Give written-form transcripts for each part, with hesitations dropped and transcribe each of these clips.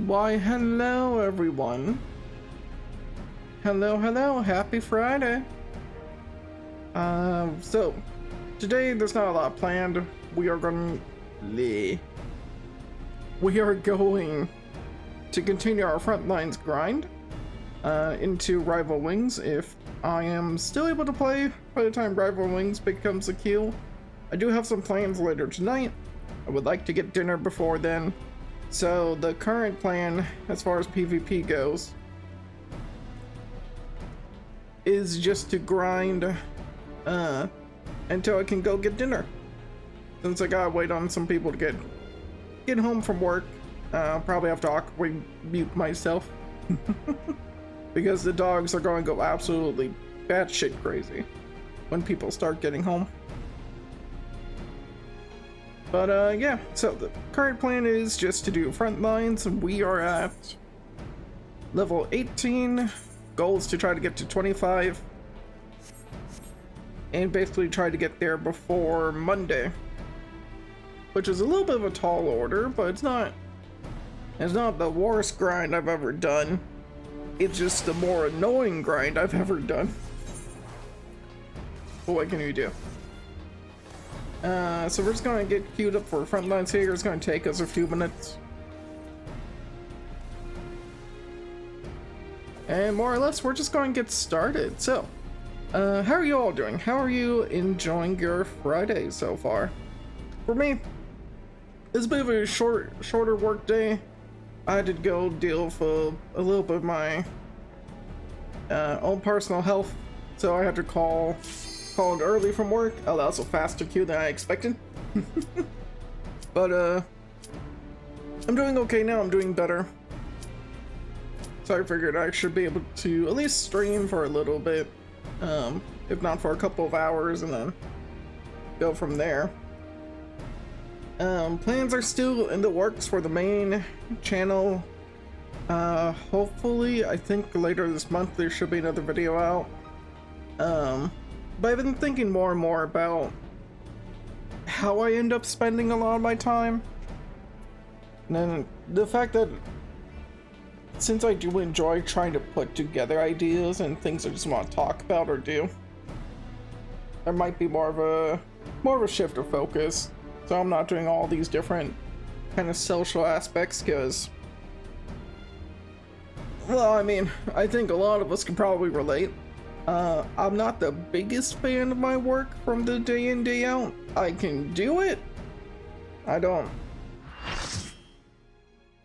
Why, hello everyone. Hello, happy Friday. So today there's not a lot planned. We are going to continue our Frontlines grind into Rival Wings if I am still able to play by the time Rival Wings becomes a queue. I do have some plans later tonight. I would like to get dinner before then. So the current plan as far as PvP goes is just to grind until I can go get dinner. Since I gotta wait on some people to get home from work, I'll probably have to awkwardly mute myself because the dogs are going to go absolutely batshit crazy when people start getting home. But yeah, so the current plan is just to do Frontlines. We are at level 18. Goal is to try to get to 25 and basically try to get there before Monday, which is a little bit of a tall order, but it's not the worst grind I've ever done. It's just the more annoying grind I've ever done. But what can you do? So we're just gonna get queued up for Frontlines here. It's gonna take us a few minutes. And more or less, we're just going to get started. So, how are you all doing? How are you enjoying your Friday so far? For me, it's a bit of a shorter work day. I had to go deal with a little bit of my own personal health, so I had to call early from work. Oh, that was a faster queue than I expected. But I'm doing okay now. I'm doing better. So I figured I should be able to at least stream for a little bit, if not for a couple of hours, and then go from there. Plans are still in the works for the main channel. Hopefully, I think later this month there should be another video out. But I've been thinking more and more about how I end up spending a lot of my time. And then the fact that since I do enjoy trying to put together ideas and things I just want to talk about or do, there might be more of a shift of focus. So I'm not doing all these different kind of social aspects because, well, I mean, I think a lot of us can probably relate. I'm not the biggest fan of my work from the day in, day out. I can do it. I don't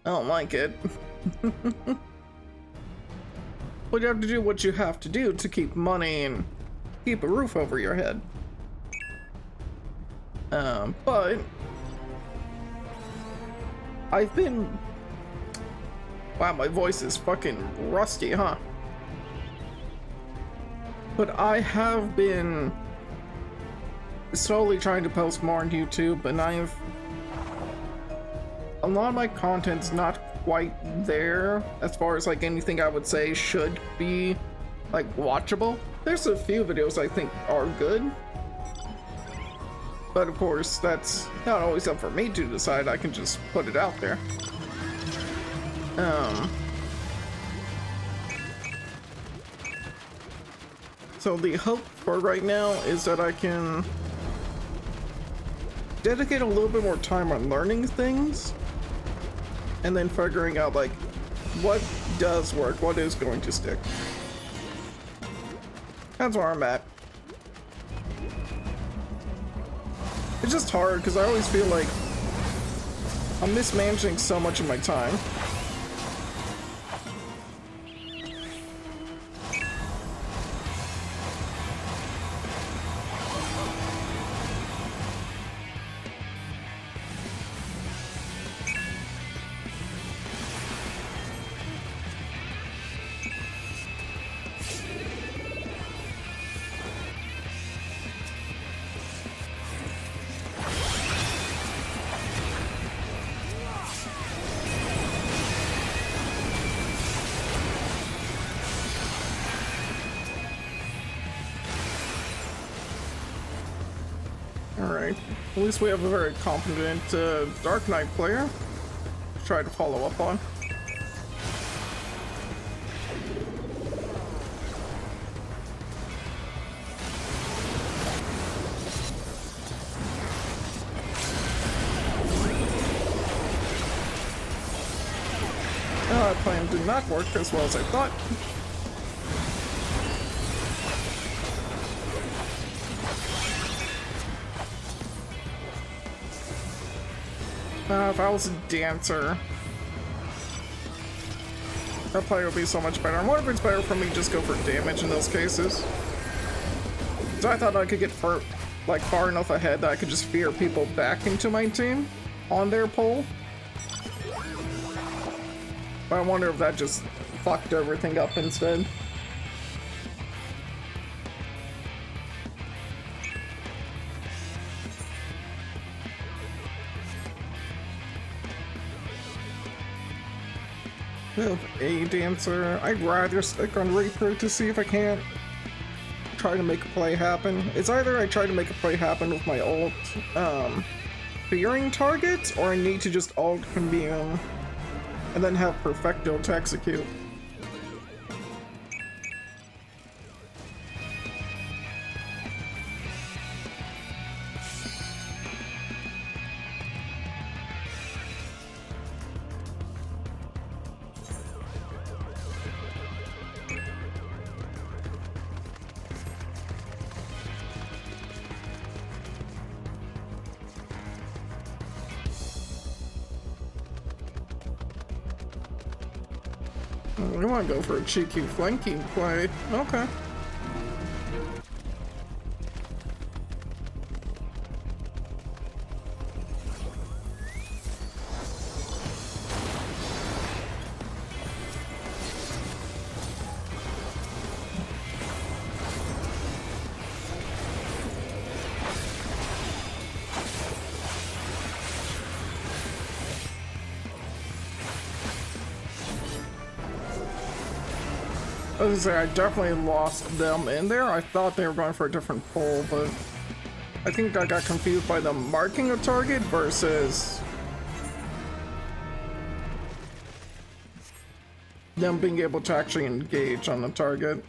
like it. But you have to do what you have to do to keep money and keep a roof over your head. But I've been... Wow, my voice is fucking rusty, huh? But I have been slowly trying to post more on YouTube, and a lot of my content's not quite there as far as like anything I would say should be like watchable. There's a few videos I think are good, but of course that's not always up for me to decide. I can just put it out there. So the hope for right now is that I can dedicate a little bit more time on learning things and then figuring out like what does work, what is going to stick. That's where I'm at. It's just hard because I always feel like I'm mismanaging so much of my time. Alright, at least we have a very competent Dark Knight player to try to follow up on. That plan did not work as well as I thought. If I was a dancer, that play would be so much better. I wonder if it's better for me to just go for damage in those cases. So I thought I could get far enough ahead that I could just fear people back into my team on their pole. But I wonder if that just fucked everything up instead. With a dancer, I'd rather stick on Reaper to see if I can't try to make a play happen. It's either I try to make a play happen with my ult, fearing targets, or I need to just ult commune and then have Perfecto to execute. We want to go for a cheeky flanking play. Okay. I was gonna say, I definitely lost them in there. I thought they were going for a different pole, but I think I got confused by them marking a target versus them being able to actually engage on the target.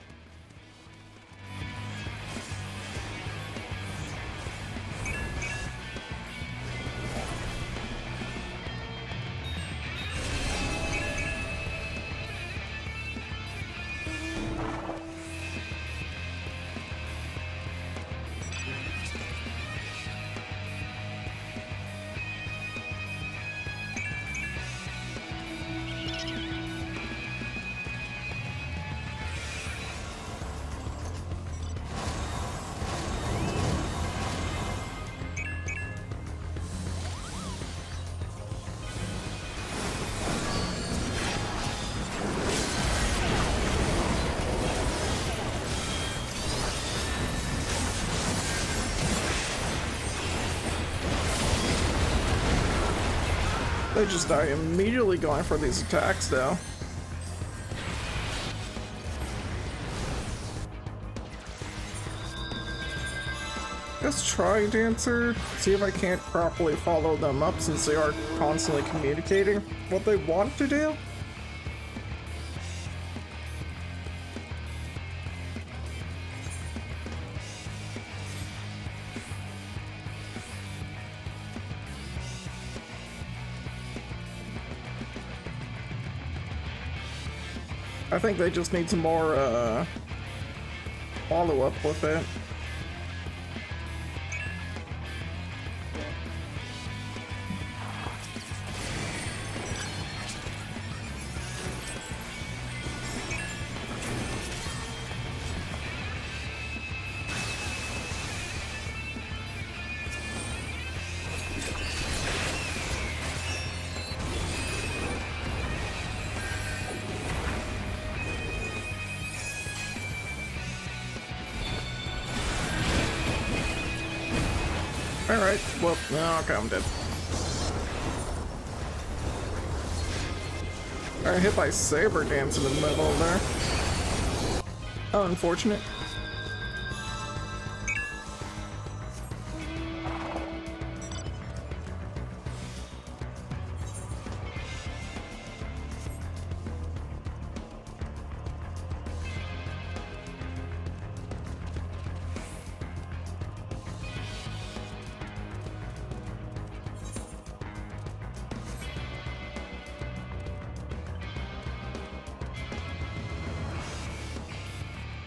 They just die immediately going for these attacks, though. Let's try Dancer, see if I can't properly follow them up since they are constantly communicating what they want to do. I think they just need some more follow-up with it. Alright, well, no, okay, I'm dead. Alright, hit by Saber Dance in the middle there. Oh, unfortunate.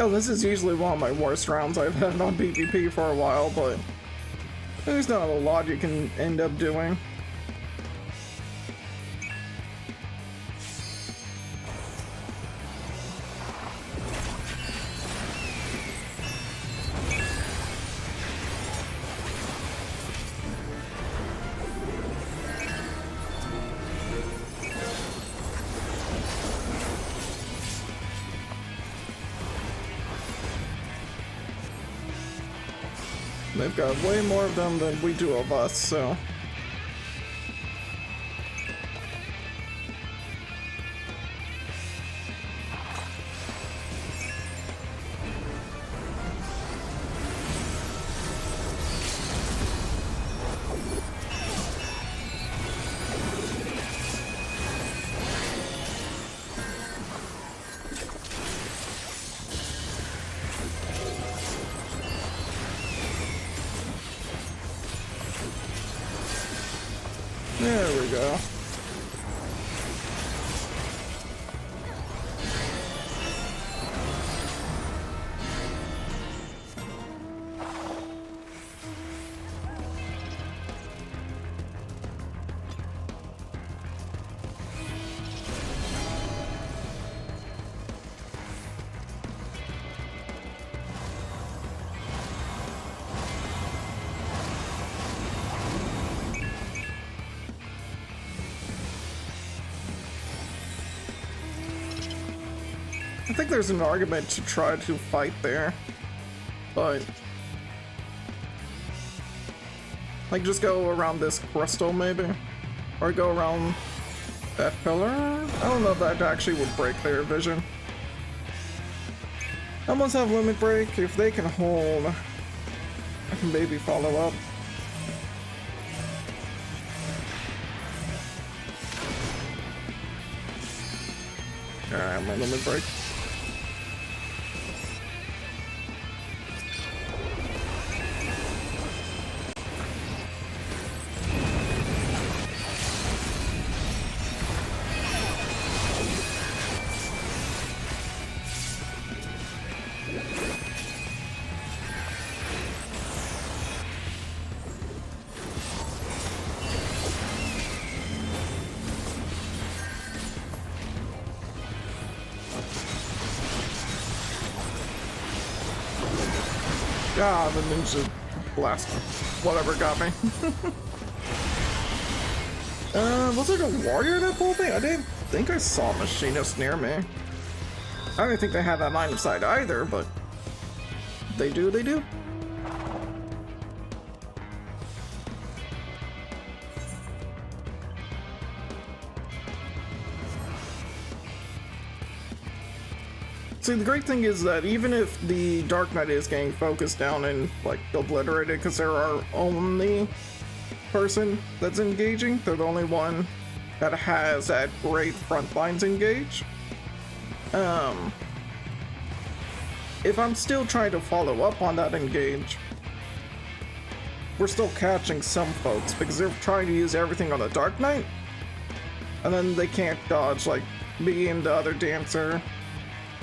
Oh, this is usually one of my worst rounds I've had on PvP for a while, but there's not a lot you can end up doing. They've got way more of them than we do of us, so... There we go. I think there's an argument to try to fight there, but like just go around this crystal maybe, or go around that pillar. I don't know if that actually would break their vision. I almost have limit break. If they can hold, I can maybe follow up. Alright, my limit break. Ah, the ninja blast. Whatever got me. Was it a warrior that pulled me? I didn't think I saw machinists near me. I didn't think they had that line of sight either, but they do, they do. See, the great thing is that even if the Dark Knight is getting focused down and, like, obliterated because they're our only person that's engaging, they're the only one that has that great Frontlines engage. If I'm still trying to follow up on that engage, we're still catching some folks because they're trying to use everything on the Dark Knight, and then they can't dodge, like, me and the other dancer.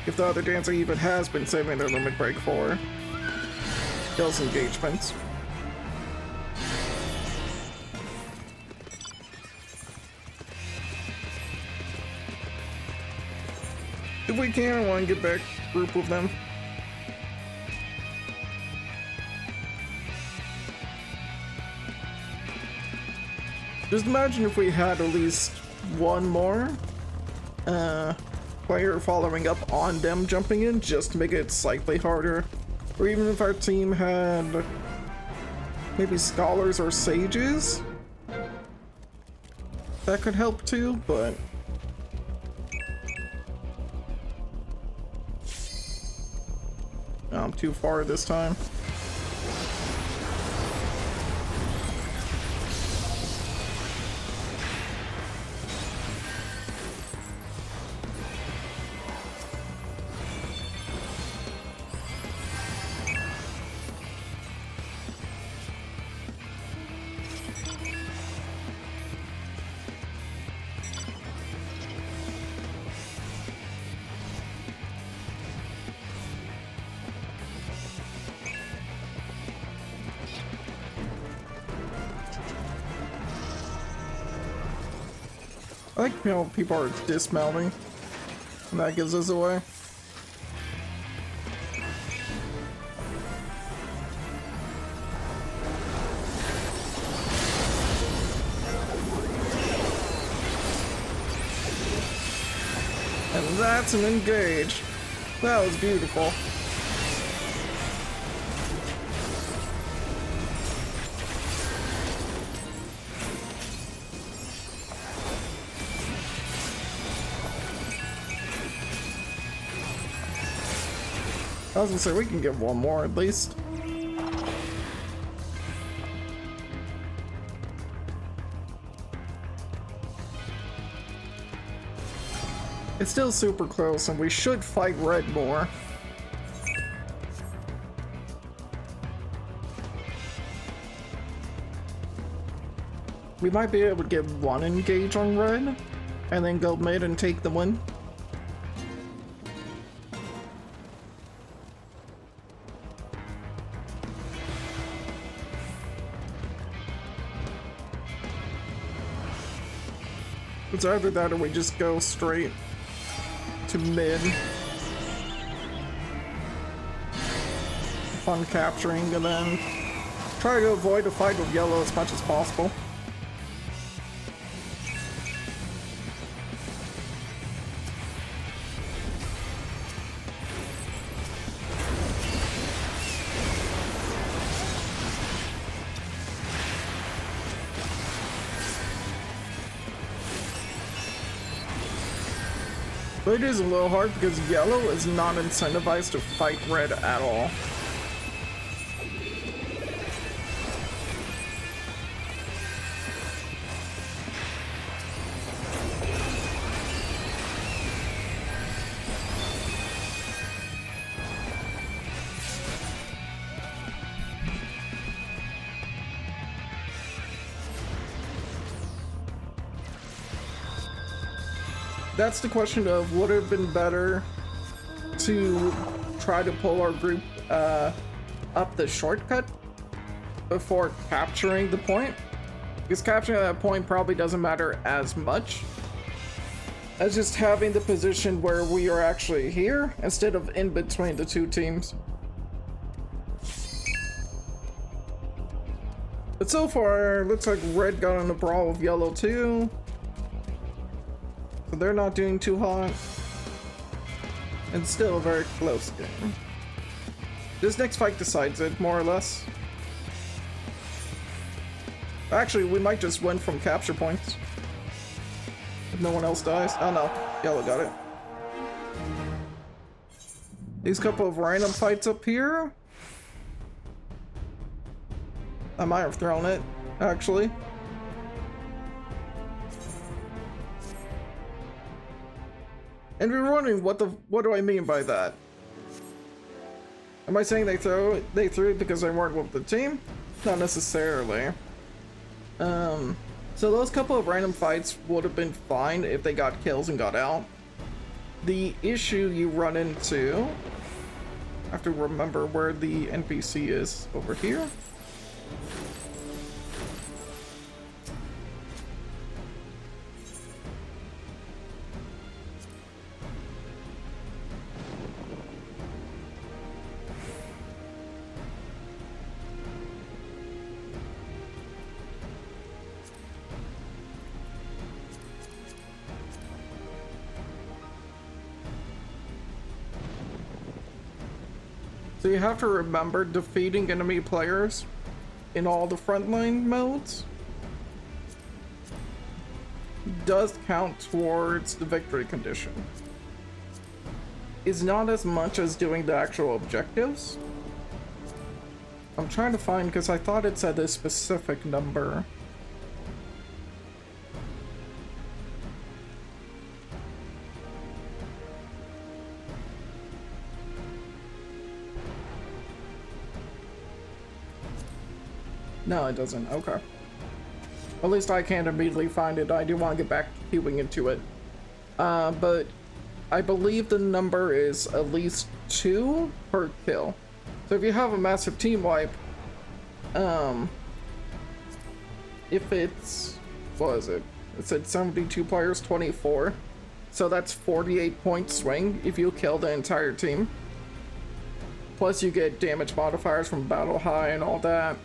If the other dancer even has been saving their limit break for those engagements. If we can, I want to get back group with them. Just imagine if we had at least one more player following up on them jumping in just to make it slightly harder. Or even if our team had maybe scholars or sages, that could help too, but I'm too far this time. I like, you know, people are dismounting, and that gives us away. And that's an engage. That was beautiful. I was gonna say, we can get one more at least. It's still super close, and we should fight red more. We might be able to get one engage on red, and then go mid and take the win. It's either that or we just go straight to mid. Fun capturing, and then try to avoid a fight with yellow as much as possible. But it is a little hard because yellow is not incentivized to fight red at all. That's the question of, would it have been better to try to pull our group up the shortcut before capturing the point? Because capturing that point probably doesn't matter as much as just having the position where we are actually here instead of in between the two teams. But so far, looks like red got in a brawl with yellow too. So they're not doing too hot. It's still a very close game. This next fight decides it, more or less. Actually, we might just win from capture points. If no one else dies. Oh no, yellow got it. These couple of random fights up here. I might have thrown it, actually. And we're wondering what do I mean by that? Am I saying they threw it because they weren't with the team? Not necessarily. So those couple of random fights would have been fine if they got kills and got out. The issue you run into, I have to remember where the NPC is over here. So you have to remember, defeating enemy players in all the frontline modes does count towards the victory condition. It's not as much as doing the actual objectives. I'm trying to find, because I thought it said a specific number. No, it doesn't. Okay. At least I can't immediately find it. I do want to get back to queuing into it. But I believe the number is at least 2 per kill. So if you have a massive team wipe, if it's, what is it? It said 72 players, 24. So that's 48 point swing if you kill the entire team. Plus you get damage modifiers from battle high and all that.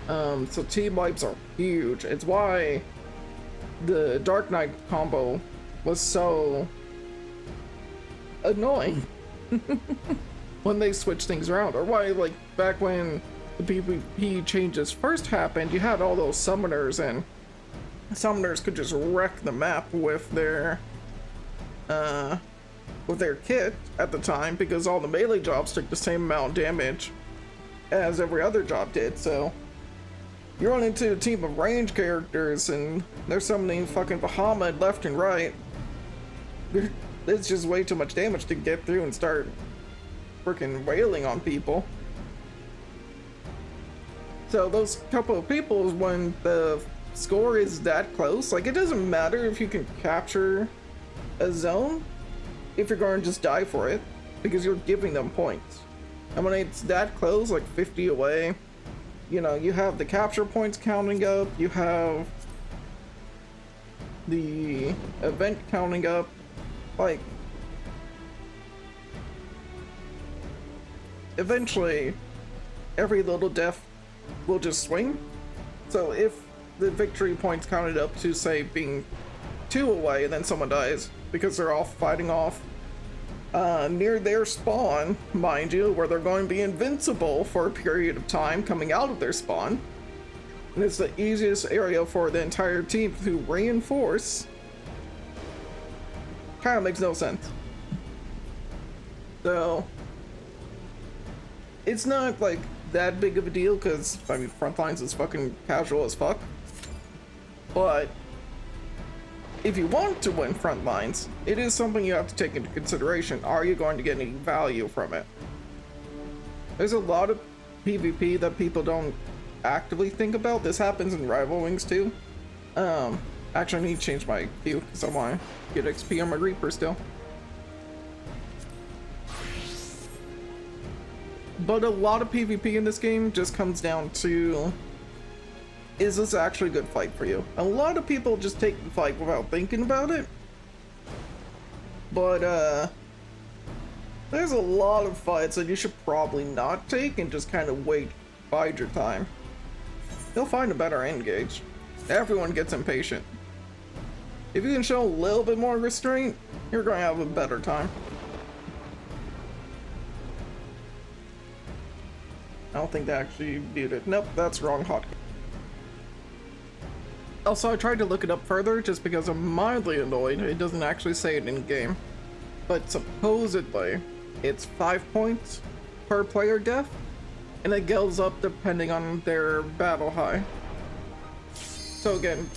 So team wipes are huge. It's why the Dark Knight combo was so annoying when they switched things around. Or why, like, back when the PvP changes first happened, you had all those summoners, and summoners could just wreck the map with their kit at the time, because all the melee jobs took the same amount of damage as every other job did. So you run into a team of range characters and they're summoning fucking Bahamut left and right. It's just way too much damage to get through and start freaking wailing on people. So those couple of people, when the score is that close, like, it doesn't matter if you can capture a zone if you're going to just die for it, because you're giving them points. And when it's that close, like 50 away, you know, you have the capture points counting up, you have the event counting up, like, eventually every little death will just swing. So if the victory points counted up to, say, being 2 away, and then someone dies because they're all fighting off near their spawn, mind you, where they're going to be invincible for a period of time coming out of their spawn, and it's the easiest area for the entire team to reinforce, kind of makes no sense. So it's not like that big of a deal, because I mean, Frontlines is fucking casual as fuck. But if you want to win Frontlines, it is something you have to take into consideration. Are you going to get any value from it? There's a lot of PvP that people don't actively think about. This happens in Rival Wings too. Actually, I need to change my queue because I want to get XP on my Reaper still. But a lot of PvP in this game just comes down to, is this actually a good fight for you? A lot of people just take the fight without thinking about it. But there's a lot of fights that you should probably not take and just kind of wait, bide your time. You'll find a better end gauge. Everyone gets impatient. If you can show a little bit more restraint, you're going to have a better time. I don't think they actually viewed it. Nope, that's wrong hotkey. Also, I tried to look it up further just because I'm mildly annoyed. It doesn't actually say it in game. But supposedly, it's 5 points per player death, and it goes up depending on their battle high. So again,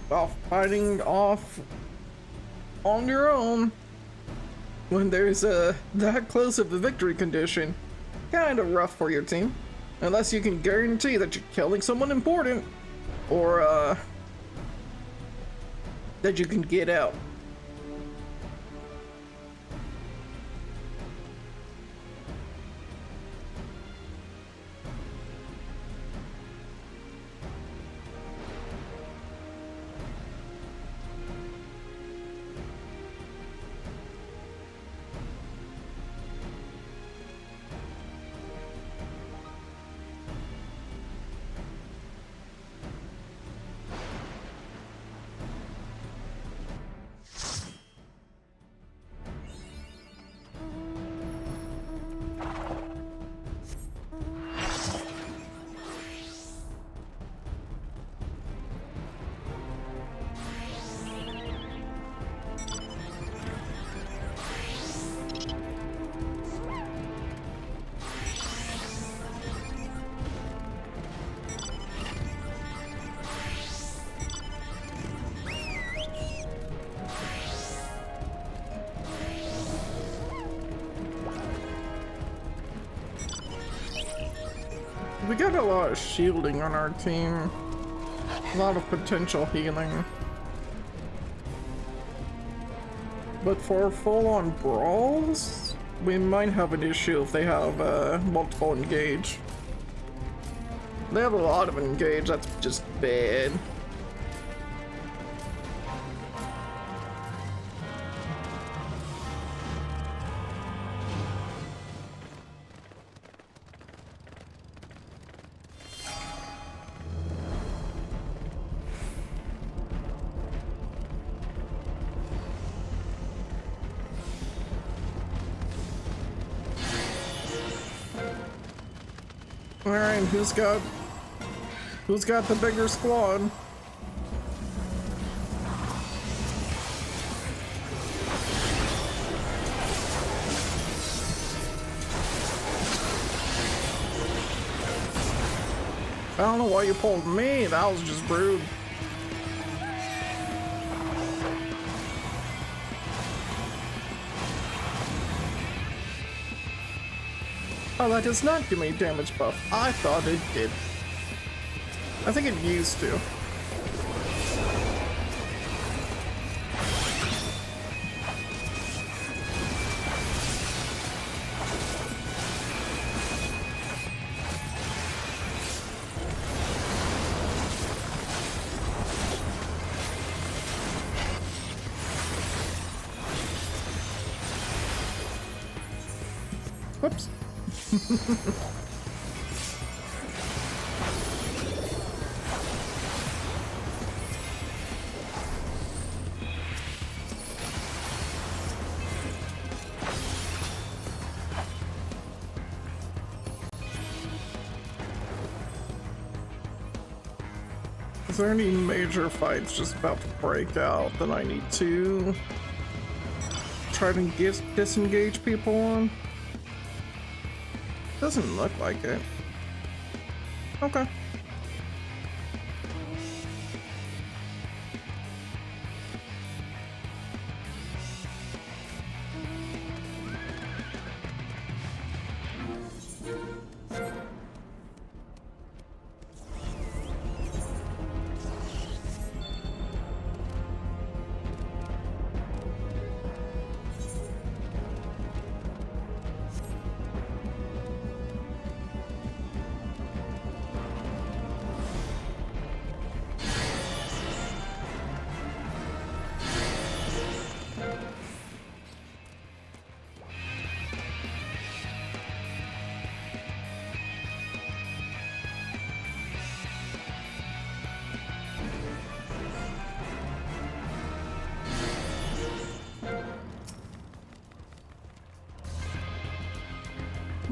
while fighting off on your own, when there's that close of a victory condition, kind of rough for your team. Unless you can guarantee that you're killing someone important, or that you can get out. We got a lot of shielding on our team. A lot of potential healing. But for full-on brawls, we might have an issue if they have multiple engage. They have a lot of engage, that's just bad. Alright, who's got the bigger squad? I don't know why you pulled me, that was just rude. Oh, that does not give me damage buff. I thought it did. I think it used to. Whoops. Is there any major fights just about to break out that I need to try to disengage people on? Doesn't look like it. Okay.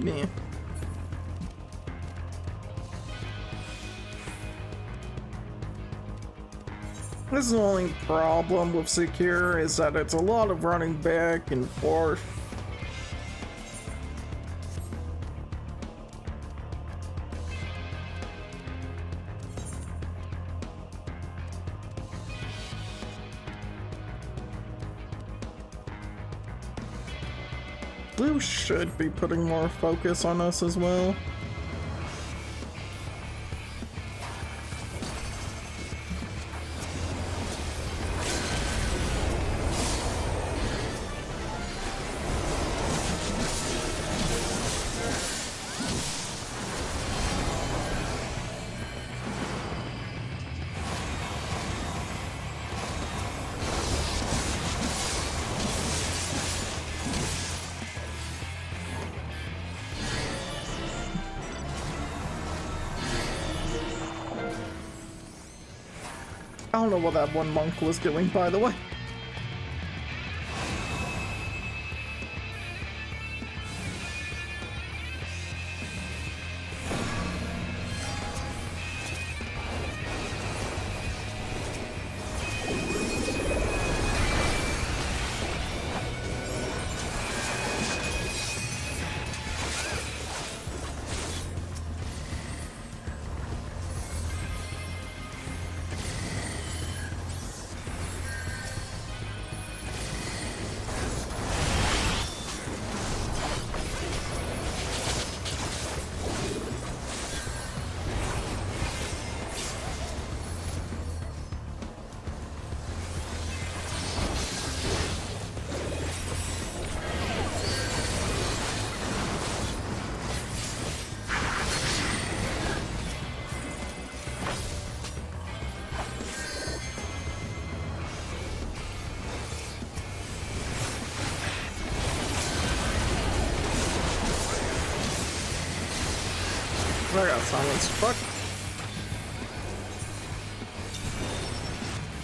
Yeah. This is the only problem with Secure is that it's a lot of running back and forth. Blue should be putting more focus on us as well. I don't know what that one monk was doing, by the way. I got silenced. Fuck.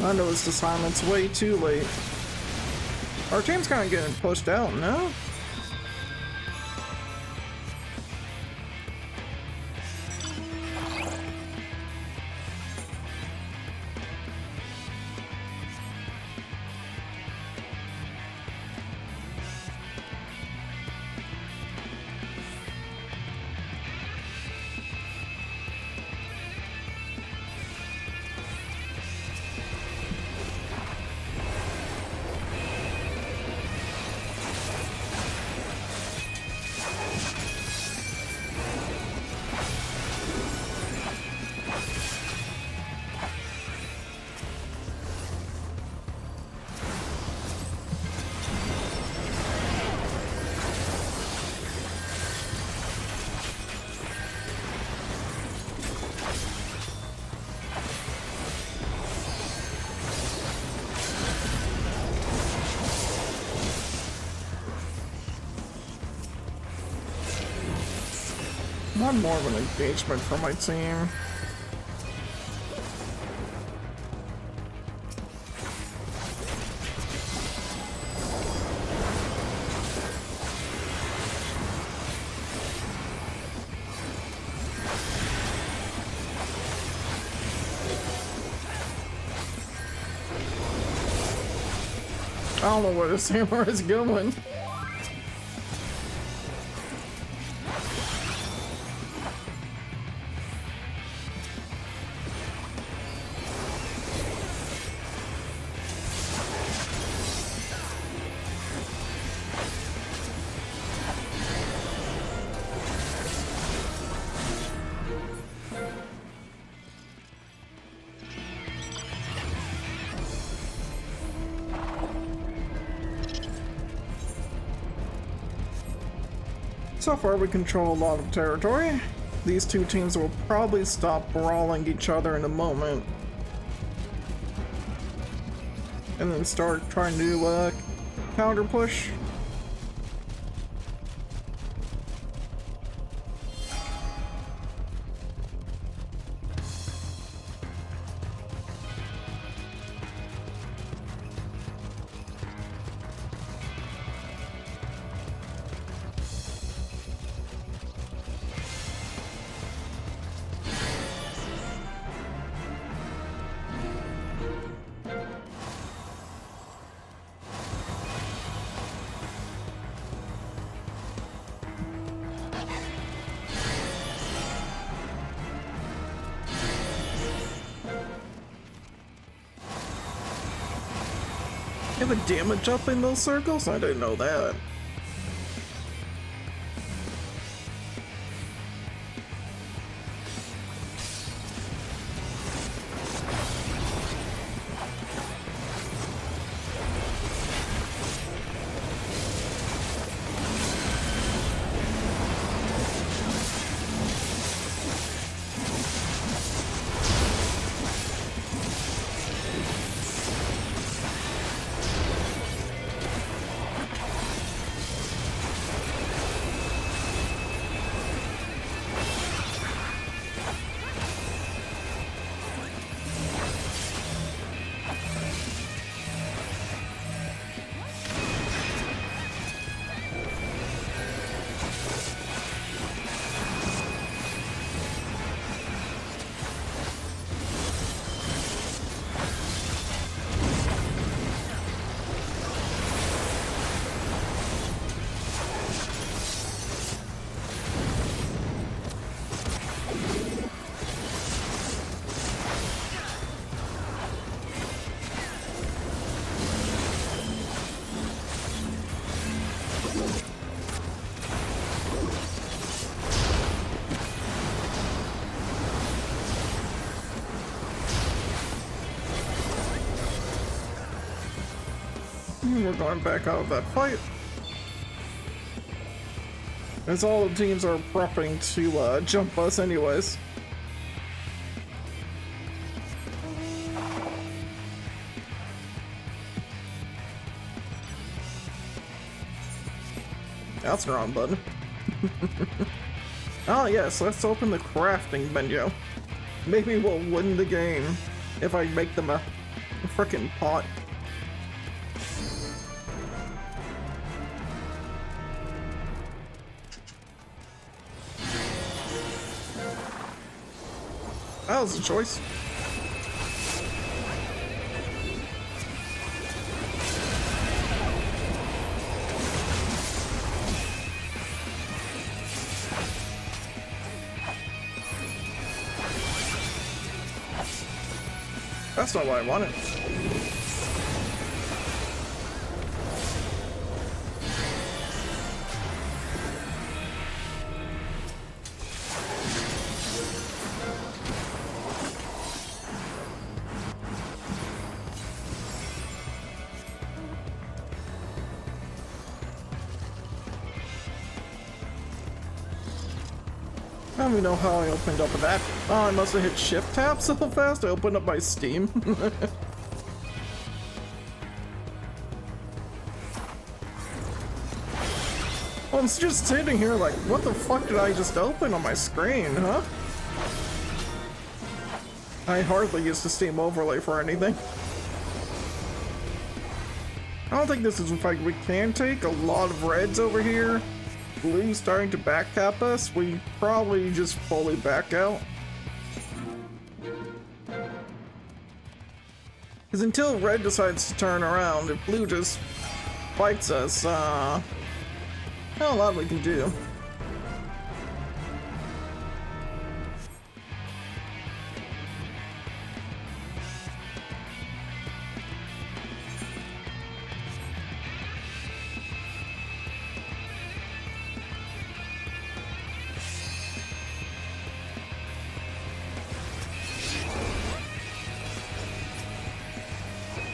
I noticed the silence way too late. Our team's kind of getting pushed out, no? One more of an engagement for my team. I don't know where this hammer is going. So far we control a lot of territory. These two teams will probably stop brawling each other in a moment. And then start trying to counter push. You have a damage up in those circles? I didn't know that. We're going back out of that fight. As all the teams are prepping to jump us anyways. That's the wrong button. Oh yes, let's open the crafting menu. Maybe we'll win the game if I make them a frickin' pot. That was a choice. That's not what I wanted. I don't even know how I opened up with that. Oh, I must have hit shift tab so fast I opened up my Steam. Well, I'm just sitting here like, what the fuck did I just open on my screen, huh? I hardly used the Steam overlay for anything. I don't think this is a fight we can take. A lot of reds over here. Blue starting to backcap us. We probably just fully back out. Because until red decides to turn around, if blue just fights us, not a lot we can do.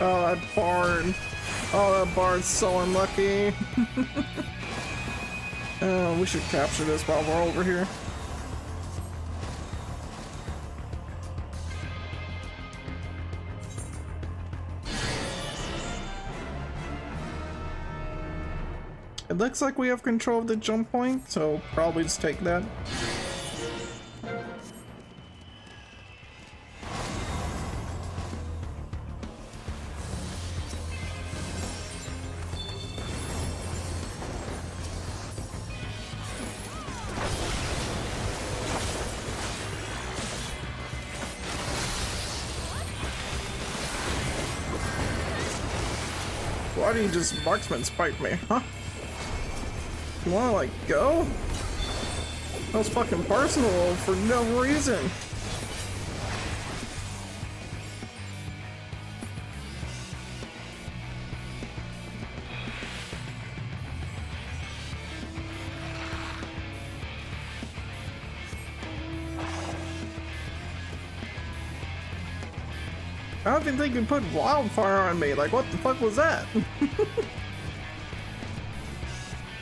Oh, that barn. Oh, that barn's so unlucky. We should capture this while we're over here. It looks like we have control of the jump point, so probably just take that. Why do you just marksman spike me, huh? You wanna, like, go? That was fucking personal for no reason. I don't even think you put wildfire on me. Like, what the fuck was that?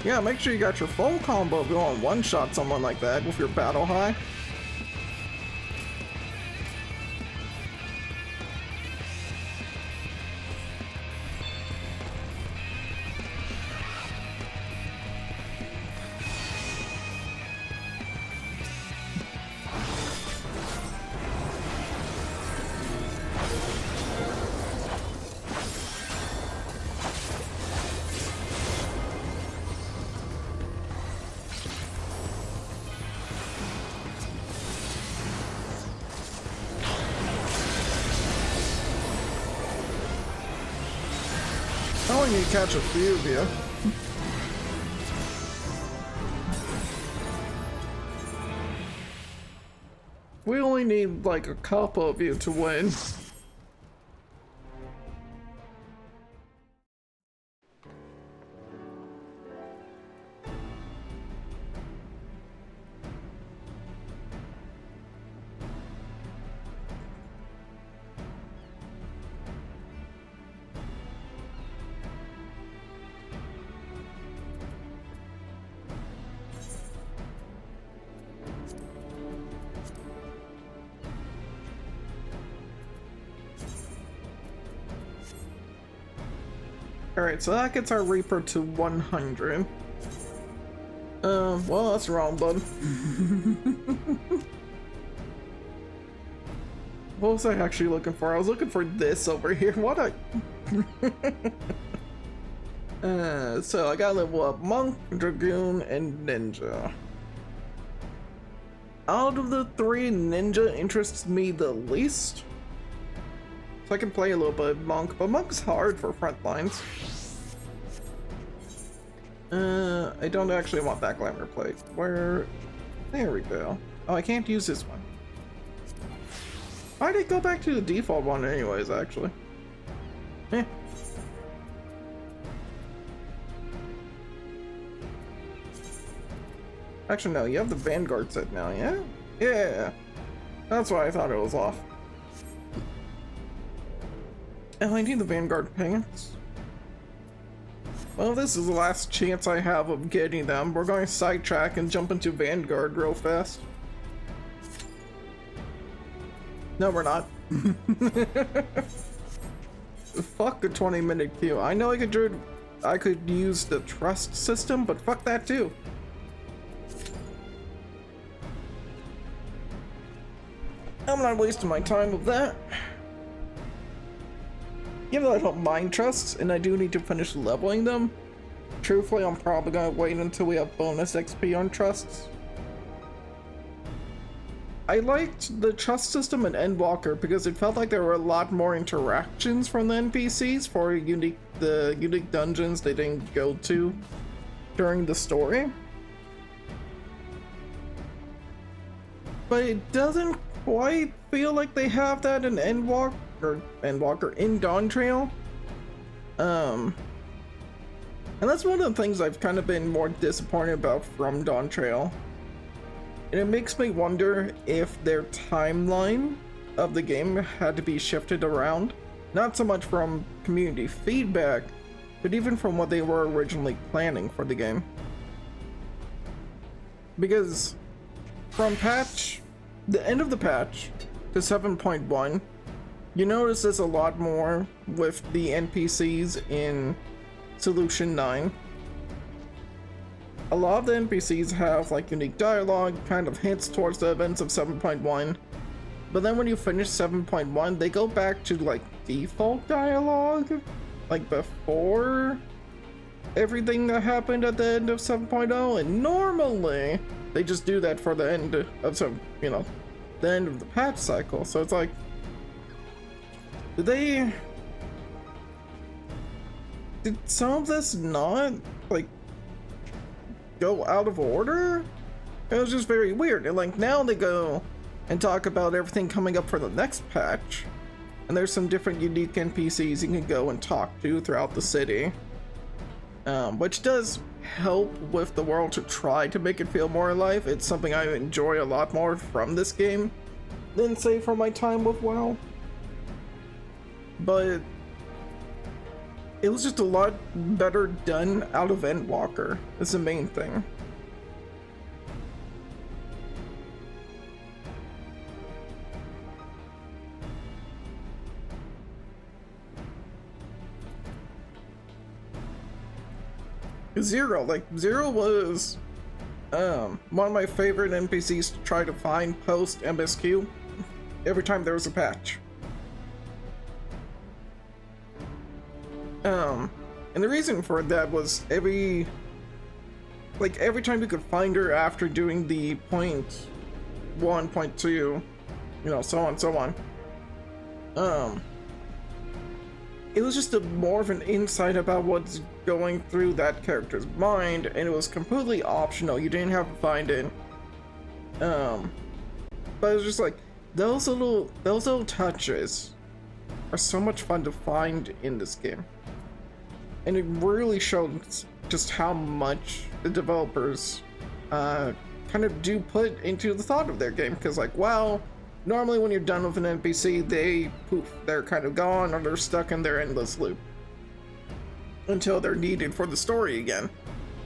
Yeah, make sure you got your full combo if you want to one-shot someone like that with your battle high. I only need to catch a few of you. We only need like a couple of you to win. Alright, so that gets our Reaper to 100. Well, that's wrong, bud. What was I actually looking for? I was looking for this over here. What a... so I gotta level up Monk, Dragoon, and Ninja. Out of the three, Ninja interests me the least. So I can play a little bit of Monk, but Monk's hard for Frontlines. I don't actually want that glamour plate. Where? There we go. Oh, I can't use this one. Why'd it go back to the default one anyways, actually? Eh. Actually, no, you have the Vanguard set now, yeah? Yeah. That's why I thought it was off. Oh, I need the Vanguard pants. Well, this is the last chance I have of getting them. We're going to sidetrack and jump into Vanguard real fast. No, we're not. Fuck a 20-minute queue. I know I could do I could use the trust system, but fuck that too. I'm not wasting my time with that. Even though I don't mind trusts, and I do need to finish leveling them, truthfully, I'm probably gonna wait until we have bonus XP on trusts. I liked the trust system in Endwalker because it felt like there were a lot more interactions from the NPCs for the unique dungeons they didn't go to during the story. But it doesn't quite feel like they have that in Endwalker in Dawntrail. And that's one of the things I've kind of been more disappointed about from Dawntrail. And it makes me wonder if their timeline of the game had to be shifted around. Not so much from community feedback, but even from what they were originally planning for the game. Because from the end of the patch to 7.1, you notice there's a lot more with the NPCs in Solution 9. A lot of the NPCs have like unique dialogue, kind of hints towards the events of 7.1, but then when you finish 7.1, they go back to like default dialogue, like before everything that happened at the end of 7.0, and normally they just do that for the end of the end of the patch cycle. So it's like, did some of this not like go out of order? It was just very weird. And like now they go and talk about everything coming up for the next patch, and there's some different unique NPCs you can go and talk to throughout the city, which does help with the world to try to make it feel more alive. It's something I enjoy a lot more from this game than say from my time with WoW. But it was just a lot better done out of Endwalker, is the main thing. Zero was one of my favorite NPCs to try to find post MSQ every time there was a patch. And the reason for that was every time you could find her after doing the point 1, point 2, so on. It was just more of an insight about what's going through that character's mind, and it was completely optional. You didn't have to find it. But it was just like those little touches are so much fun to find in this game. And it really showed just how much the developers kind of do put into the thought of their game. Because like, wow, normally when you're done with an NPC, they're kind of gone, or they're stuck in their endless loop until they're needed for the story again.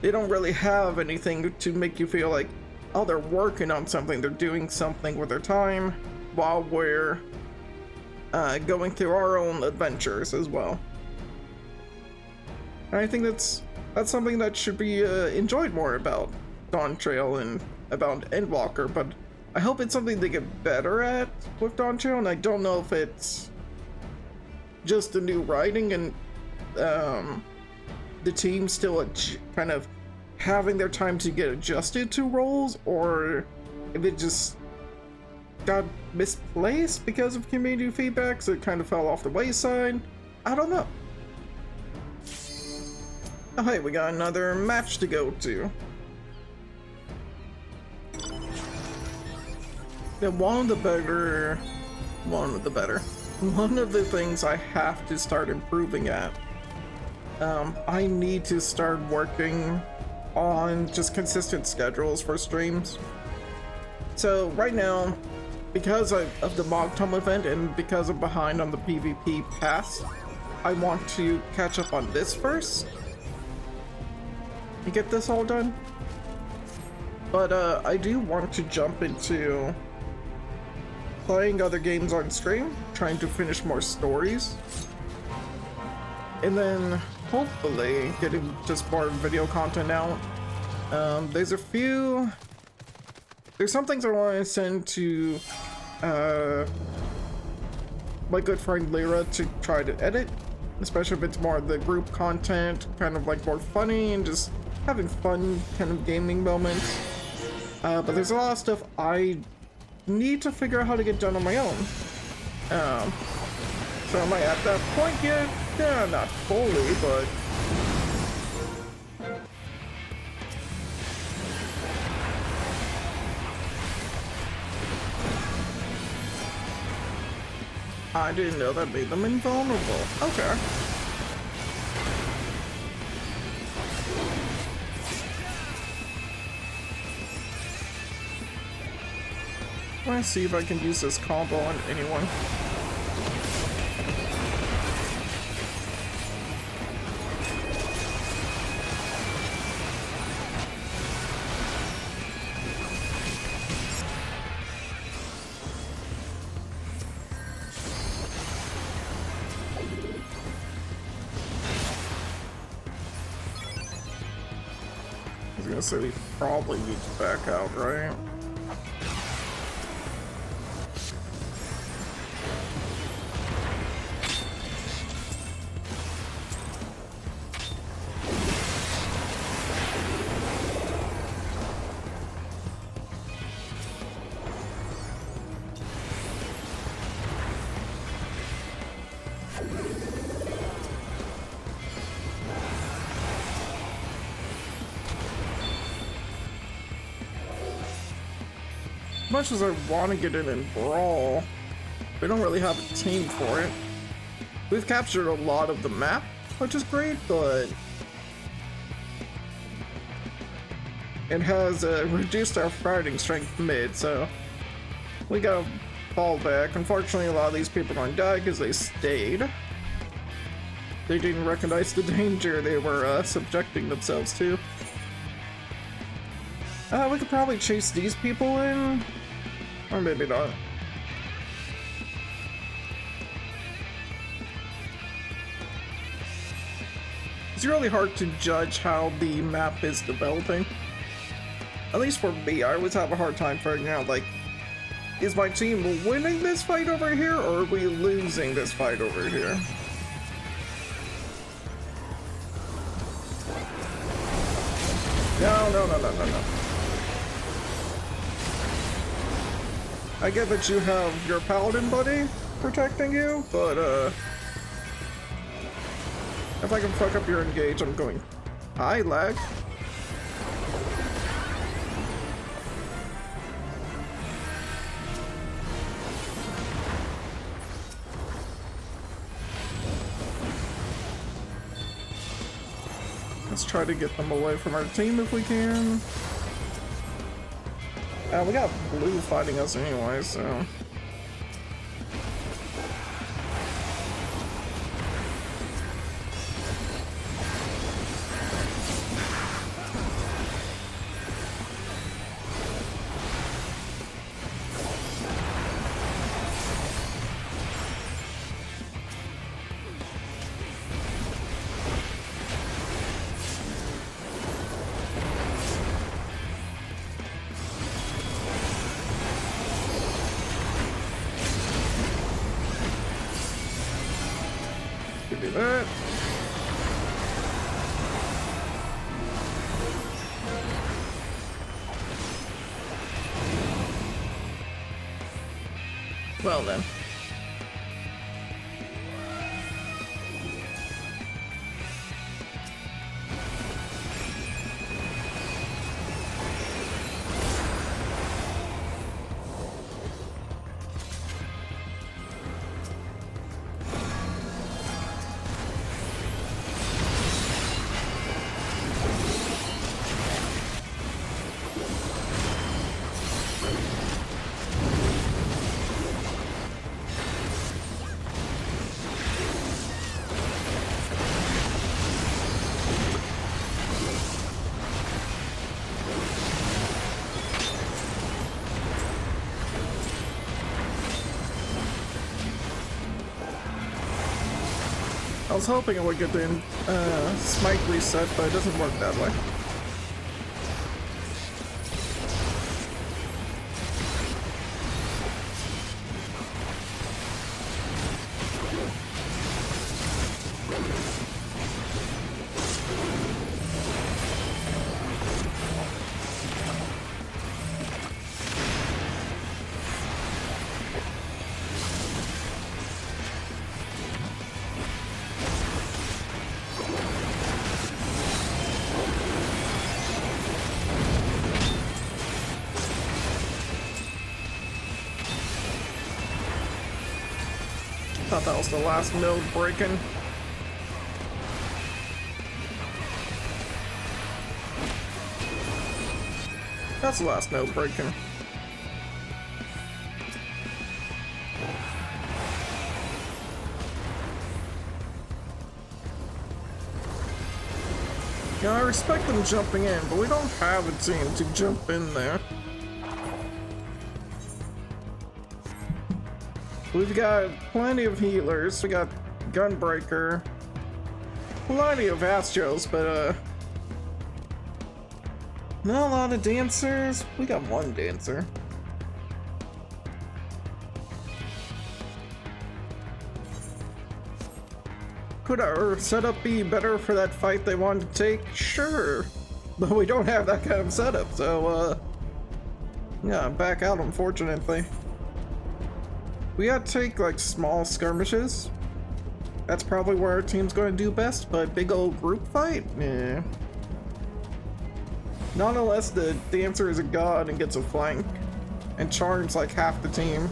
They don't really have anything to make you feel like, oh, they're working on something, they're doing something with their time while we're going through our own adventures as well. And I think that's something that should be enjoyed more about Dawntrail and about Endwalker, but I hope it's something they get better at with Dawntrail, and I don't know if it's just the new writing and the team still kind of having their time to get adjusted to roles, or if it just got misplaced because of community feedback, so it kind of fell off the wayside. I don't know. Oh hey, we got another match to go to. Yeah, one of the things I have to start improving at. I need to start working on just consistent schedules for streams. So right now, because of the Mogtom event and because I'm behind on the PvP pass, I want to catch up on this first and get this all done. But I do want to jump into playing other games on stream, trying to finish more stories. And then hopefully getting just more video content out. There's some things I want to send to my good friend Lyra to try to edit, especially if it's more of the group content, kind of like more funny and just having fun kind of gaming moments. But there's a lot of stuff I need to figure out how to get done on my own. So am I at that point yet? Yeah, not fully, but I didn't know that made them invulnerable. Okay. Let's see if I can use this combo on anyone. I was gonna say we probably need to back out, right? As much as I want to get in Brawl, we don't really have a team for it. We've captured a lot of the map, which is great, but it has reduced our fighting strength mid, so we gotta fall back. Unfortunately, a lot of these people are gonna die because they stayed. They didn't recognize the danger they were subjecting themselves to. We could probably chase these people in, or maybe not. It's really hard to judge how the map is developing. At least for me, I always have a hard time figuring out, like, is my team winning this fight over here, or are we losing this fight over here? No. I get that you have your paladin buddy protecting you, but if I can fuck up your engage, I'm going, hi, lag. Let's try to get them away from our team if we can. We got blue fighting us anyway, so. Do that. Well then. was hoping I would get the smite reset, but it doesn't work that way. Thought that was the last node breaking. That's the last node breaking. Yeah, I respect them jumping in, but we don't have a team to jump in there. We've got plenty of healers. We got Gunbreaker, plenty of Astros, but not a lot of dancers. We got one dancer. Could our setup be better for that fight they wanted to take? Sure, but we don't have that kind of setup, so yeah, back out unfortunately. We gotta take like small skirmishes. That's probably where our team's going to do best, but big old group fight? Yeah. Not unless the dancer is a god and gets a flank and charms like half the team.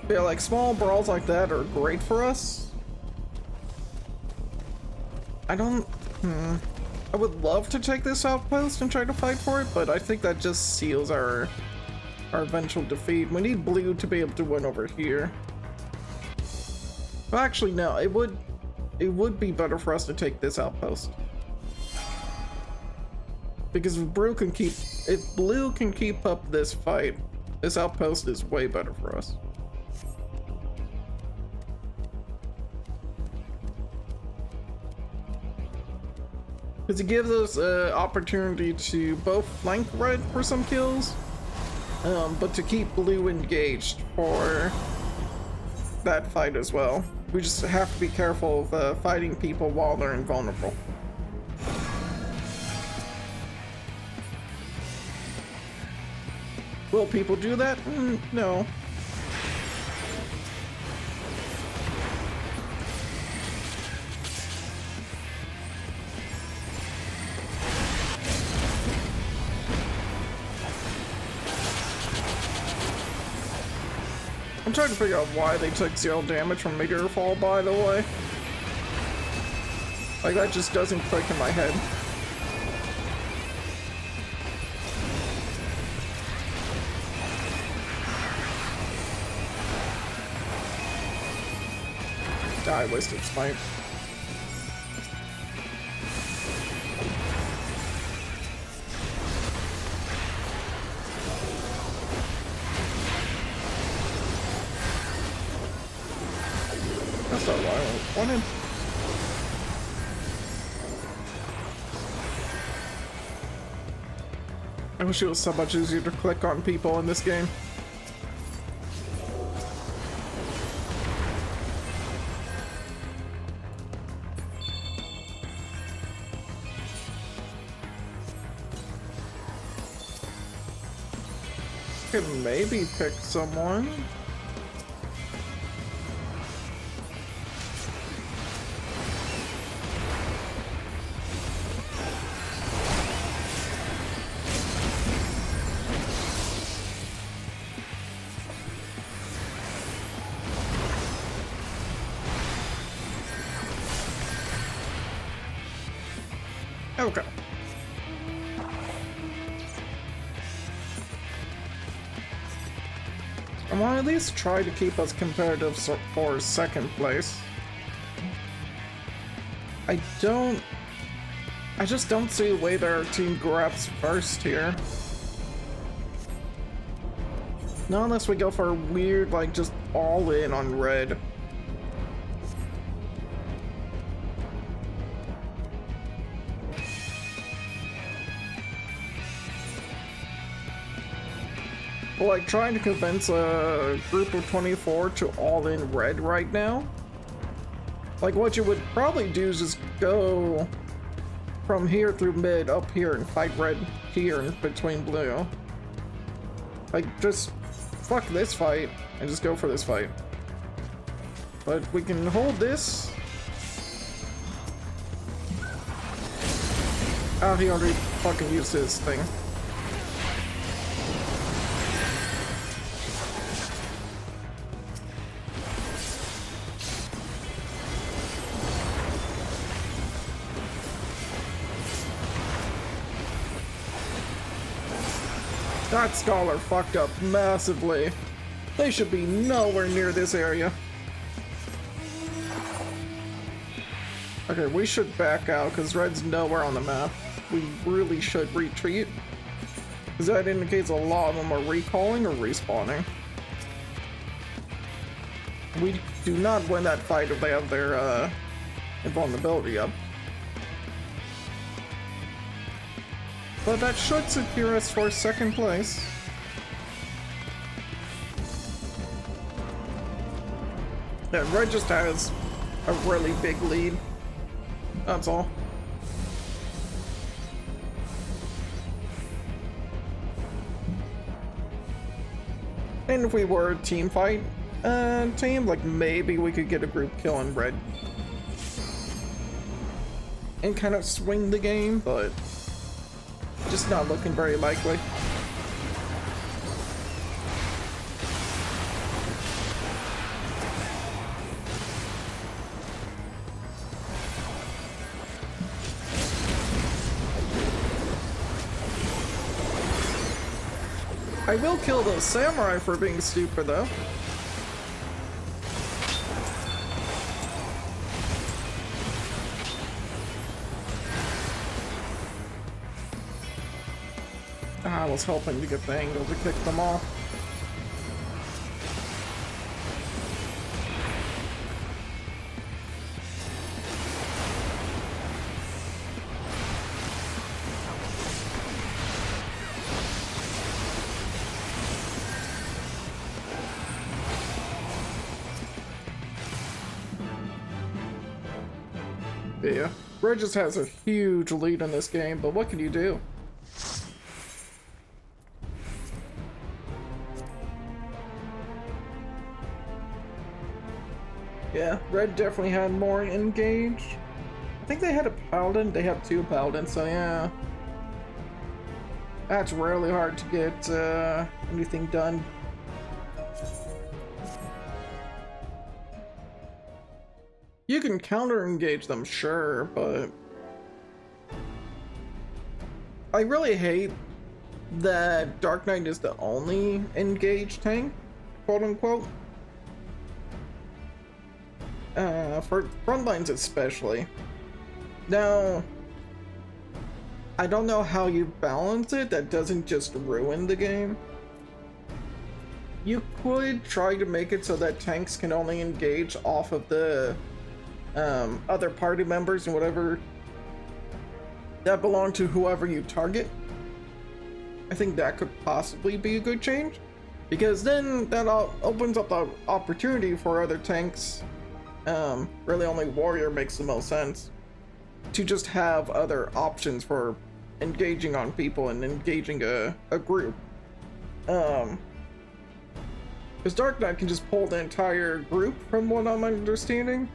Yeah, like small brawls like that are great for us. I would love to take this outpost and try to fight for it, but I think that just seals our eventual defeat. We need blue to be able to win over here. Well, actually, no, it would be better for us to take this outpost. Because if blue can keep up this fight, this outpost is way better for us. Because it gives us an opportunity to both flank red for some kills, but to keep blue engaged for that fight as well. We just have to be careful of fighting people while they're invulnerable. Will people do that? No. I'm trying to figure out why they took 0 damage from Meteor Fall, by the way. Like, that just doesn't click in my head. I wasted smite. That's not what I wanted. I wish it was so much easier to click on people in this game. Could maybe pick someone. Okay. I want to at least try to keep us competitive for second place. I just don't see the way that our team grabs first here. Not unless we go for a weird, like, just all in on red. But, like, trying to convince a group of 24 to all in red right now. Like, what you would probably do is just go from here through mid up here and fight red here in between blue. Like, just fuck this fight and just go for this fight. But we can hold this. Oh, he already fucking used his thing. That scholar fucked up massively. They should be nowhere near this area. Okay, we should back out because red's nowhere on the map. We really should retreat, because that indicates a lot of them are recalling or respawning. We do not win that fight if they have their invulnerability up. But that should secure us for second place. Yeah, red just has a really big lead. That's all. And if we were a team fight team, like maybe we could get a group kill in red and kind of swing the game, but just not looking very likely. I will kill the samurai for being stupid though. I was hoping to get the angle to kick them off. Yeah, Red just has a huge lead in this game, but what can you do? Yeah, Red definitely had more engaged. I think they had a paladin. They have two paladins, so yeah. That's really hard to get anything done. You can counter-engage them, sure, but I really hate that Dark Knight is the only engaged tank, quote-unquote. For Frontlines especially. Now, I don't know how you balance it that doesn't just ruin the game. You could try to make it so that tanks can only engage off of the other party members and whatever that belong to whoever you target. I think that could possibly be a good change, because then that opens up the opportunity for other tanks. Really only warrior makes the most sense to just have other options for engaging on people and engaging a group. Because Dark Knight can just pull the entire group from what I'm understanding.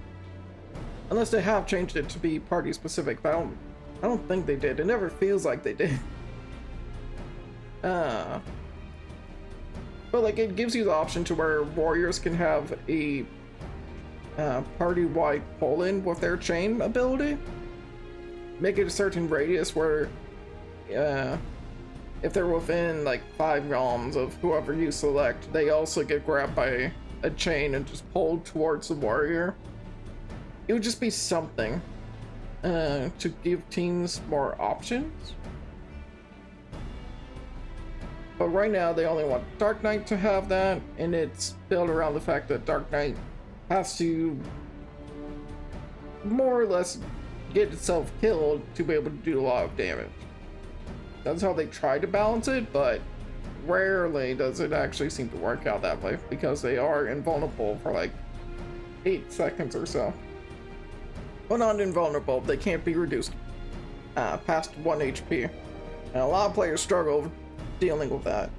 Unless they have changed it to be party specific, but I don't think they did. It never feels like they did. But like, it gives you the option to where warriors can have a party-wide pull-in with their chain ability. make it a certain radius where if they're within like 5 realms of whoever you select, they also get grabbed by a chain and just pulled towards the warrior. It would just be something to give teams more options. But right now they only want Dark Knight to have that, and it's built around the fact that Dark Knight has to more or less get itself killed to be able to do a lot of damage. That's how they try to balance it, but rarely does it actually seem to work out that way, because they are invulnerable for like 8 seconds or so. Well, not invulnerable, they can't be reduced past 1 HP. And a lot of players struggle dealing with that.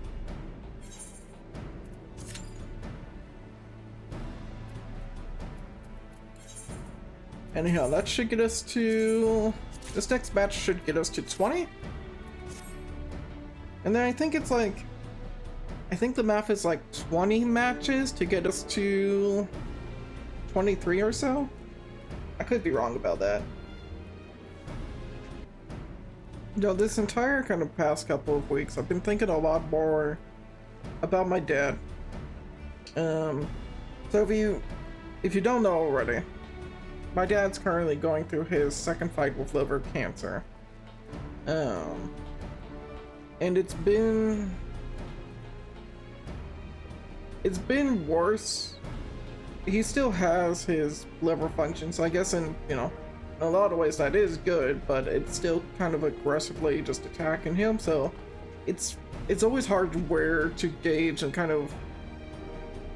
Anyhow, that should get us to... This next match should get us to 20? And then I think it's like... I think the math is like 20 matches to get us to 23 or so? I could be wrong about that. You know, this entire kind of past couple of weeks, I've been thinking a lot more about my dad. So if you don't know already, my dad's currently going through his second fight with liver cancer. And it's been worse. He still has his liver function, so I guess in a lot of ways that is good, but it's still kind of aggressively just attacking him, so it's always hard where to gauge and kind of,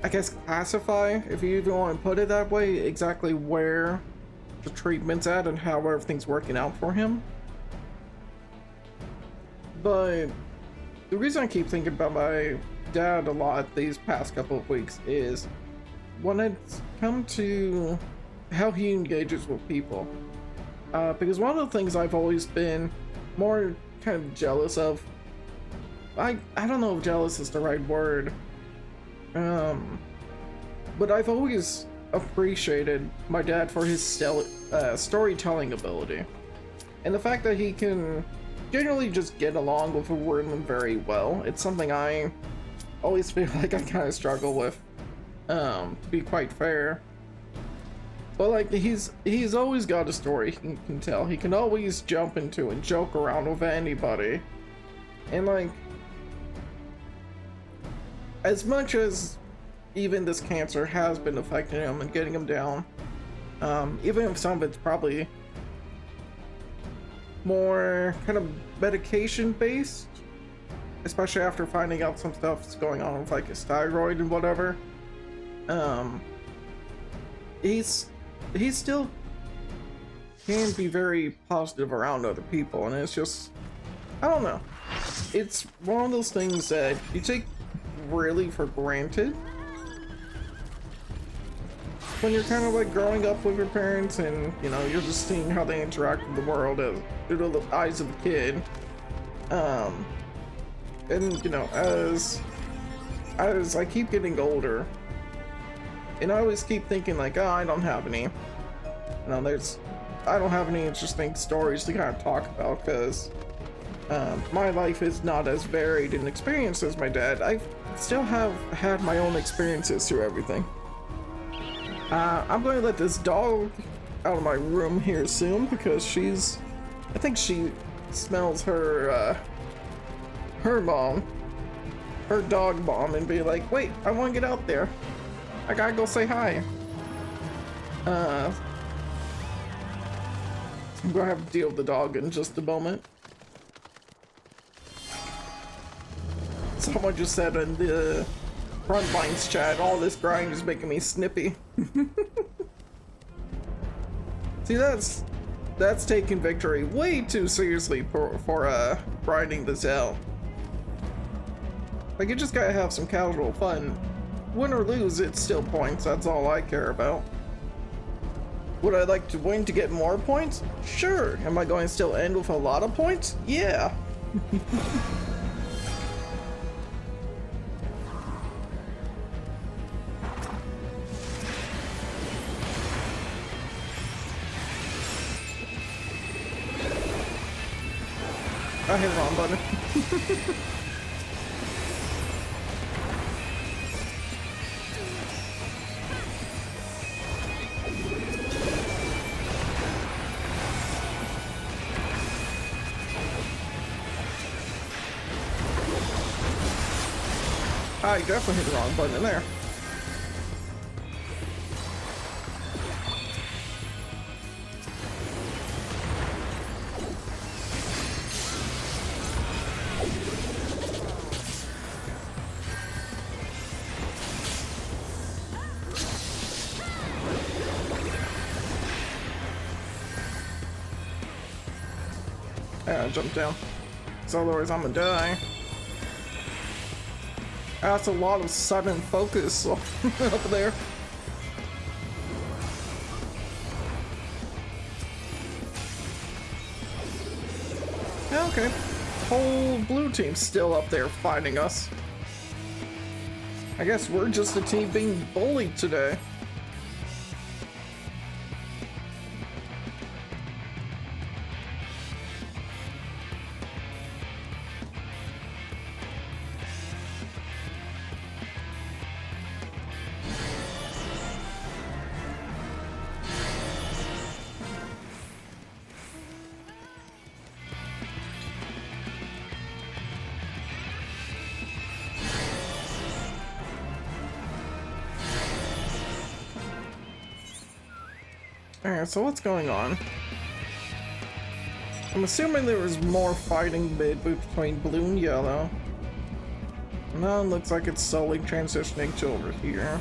I guess, classify, if you even want to put it that way, exactly where the treatment's at and how everything's working out for him. But the reason I keep thinking about my dad a lot these past couple of weeks is when it's come to how he engages with people. Because one of the things I've always been more kind of jealous of, I don't know if jealous is the right word, but I've always appreciated my dad for his storytelling ability. And the fact that he can generally just get along with a room very well. It's something I always feel like I kind of struggle with, to be quite fair. But like, he's always got a story he can tell. He can always jump into and joke around with anybody. And like, as much as even this cancer has been affecting him and getting him down, even if some of it's probably more kind of medication based, especially after finding out some stuff's going on with like his thyroid and whatever, he still can be very positive around other people, and it's just, I don't know, it's one of those things that you take really for granted when you're kind of like growing up with your parents, and you're just seeing how they interact with the world through the eyes of a kid. And as I keep getting older, and I always keep thinking like, oh, I don't have any interesting stories to kind of talk about, because my life is not as varied and experienced as my dad. I still have had my own experiences through everything. I'm going to let this dog out of my room here soon, because I think she smells her dog mom, and be like, wait, I want to get out there. I gotta go say hi. I'm gonna have to deal with the dog in just a moment. Someone just said in the Frontlines chat, all this grind is making me snippy. See, that's taking victory way too seriously for grinding this out. Like, you just gotta have some casual fun. Win or lose, it's still points. That's all I care about. Would I like to win to get more points? Sure. Am I going to still end with a lot of points? Yeah. I hit the wrong button. I definitely hit the wrong button in there. Yeah, I jumped down. So otherwise I'm gonna die. That's a lot of sudden focus up there. Okay. Whole blue team's still up there fighting us. I guess we're just the team being bullied today. Alright, so what's going on? I'm assuming there was more fighting between blue and yellow. Now it looks like it's slowly transitioning to over here.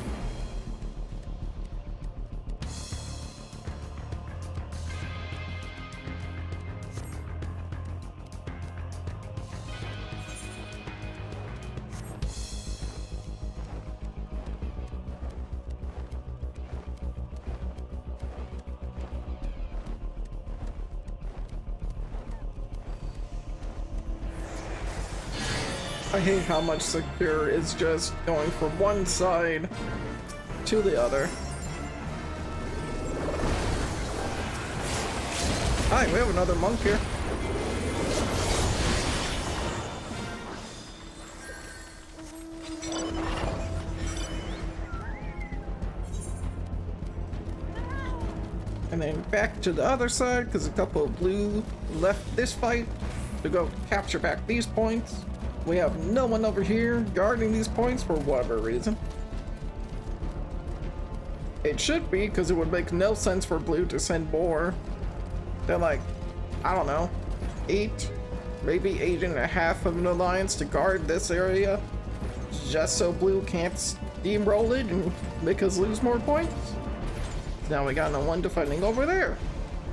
I hate how much Secure is just going from one side to the other. Hi, we have another monk here. And then back to the other side, because a couple of blue left this fight to go capture back these points. We have no one over here guarding these points for whatever reason. It should be, because it would make no sense for blue to send more. They're like, I don't know, 8, maybe 8.5 of an alliance to guard this area, just so blue can't steamroll it and make us lose more points. Now we got no one defending over there.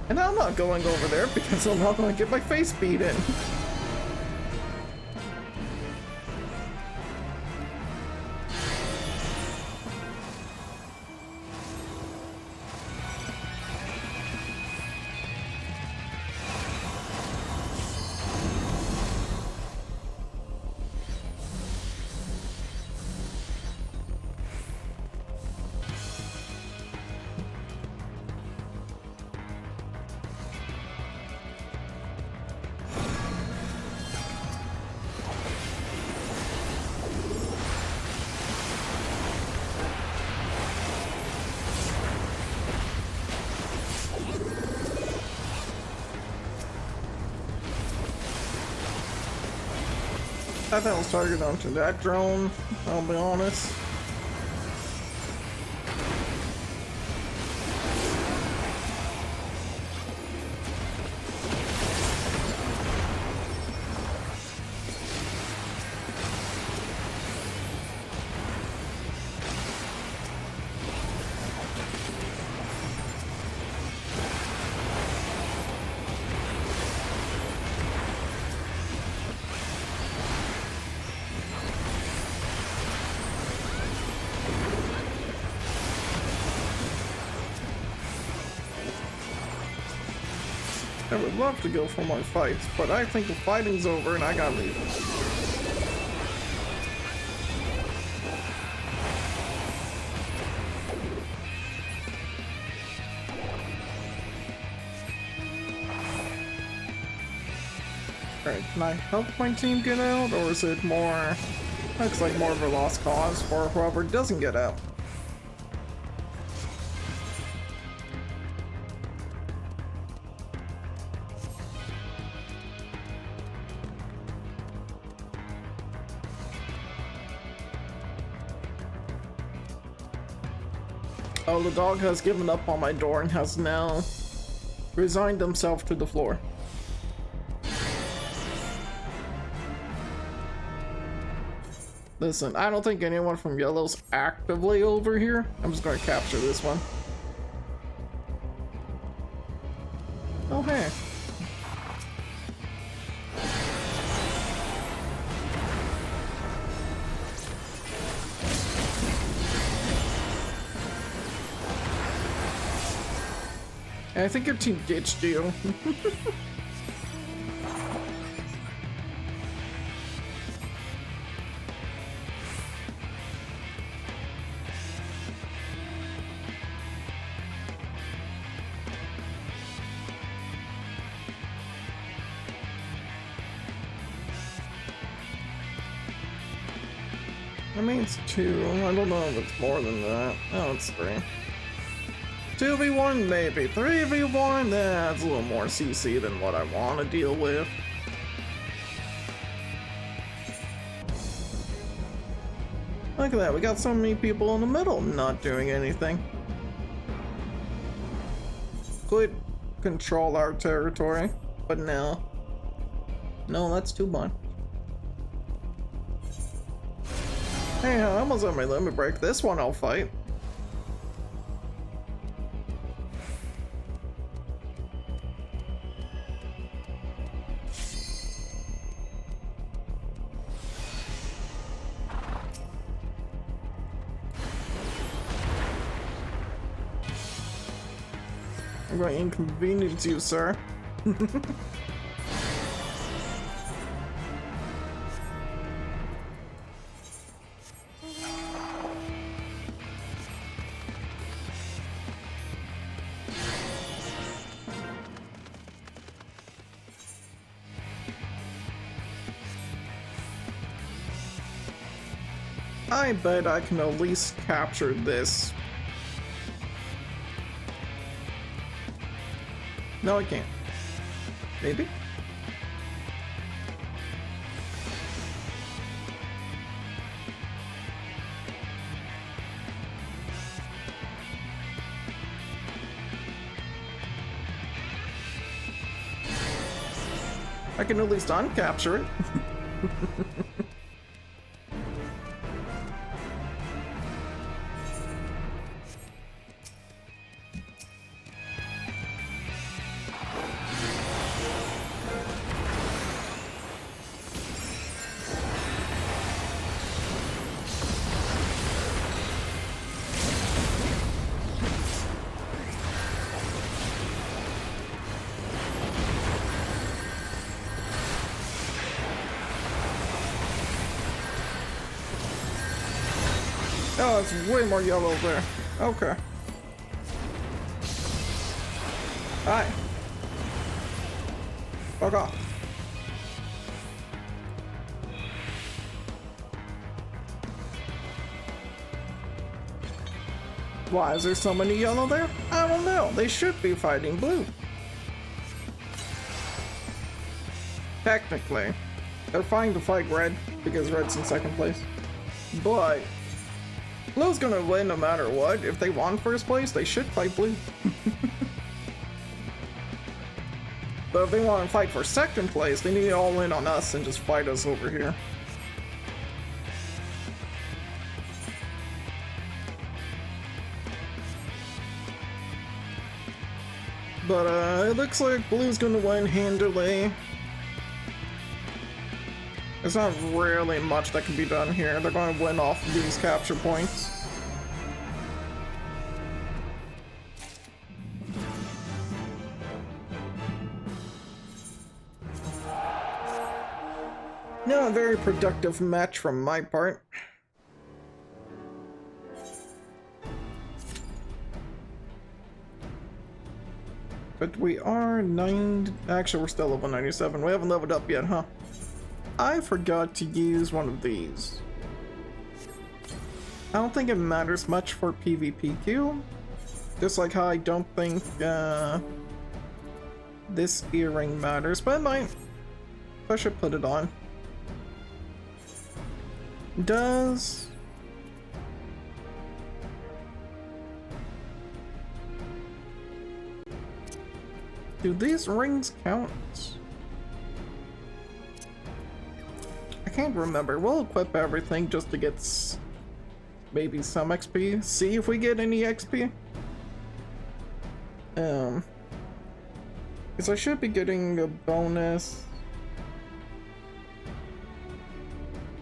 And I'm not going over there because I'm not going to get my face beat in. I thought I was targeted onto that drone, I'll be honest. I would love to go for more fights, but I think the fighting's over and I gotta leave. Alright, can I help my team get out, or is it more... Looks like more of a lost cause for whoever doesn't get out. Oh, the dog has given up on my door and has now resigned himself to the floor. Listen, I don't think anyone from Yellow's actively over here. I'm just going to capture this one. Oh, hey. I think your team ditched you. I mean, it's 2. I don't know if it's more than that. Oh, it's 3. 2v1 maybe. 3v1? That's a little more CC than what I want to deal with. Look at that, we got so many people in the middle not doing anything. Could control our territory, but no. No, that's too much. Hey, I almost had my limit break. This one I'll fight. I'm going to inconvenience you, sir. I bet I can at least capture this. No, I can't. Maybe? I can at least uncapture it. Oh, it's way more yellow there. Okay. Alright. Fuck off. Why is there so many yellow there? I don't know. They should be fighting blue. Technically. They're fine to fight red because red's in second place. But blue's gonna win no matter what. If they want first place, they should fight blue. But if they want to fight for second place, they need to all in on us and just fight us over here. But it looks like blue's gonna win handily. There's not really much that can be done here. They're going to win off these capture points. No, a very productive match from my part. but we are 9. Actually, we're still level 97. We haven't leveled up yet, huh? I forgot to use one of these. I don't think it matters much for PvPQ. Just like how I don't think this earring matters, but it might. I should put it on. Does... do these rings count? I can't remember. We'll equip everything just to get maybe some XP. See if we get any XP. Because I should be getting a bonus.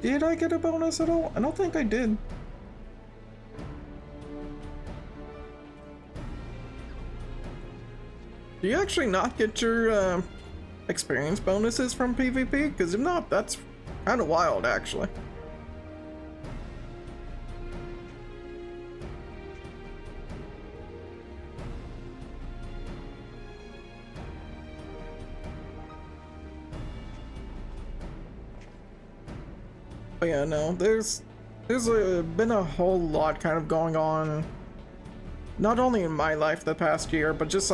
Did I get a bonus at all? I don't think I did. Do you actually not get your experience bonuses from PvP? Because if not, that's kind of wild, actually. But yeah, no, there's been a whole lot kind of going on, not only in my life the past year, but just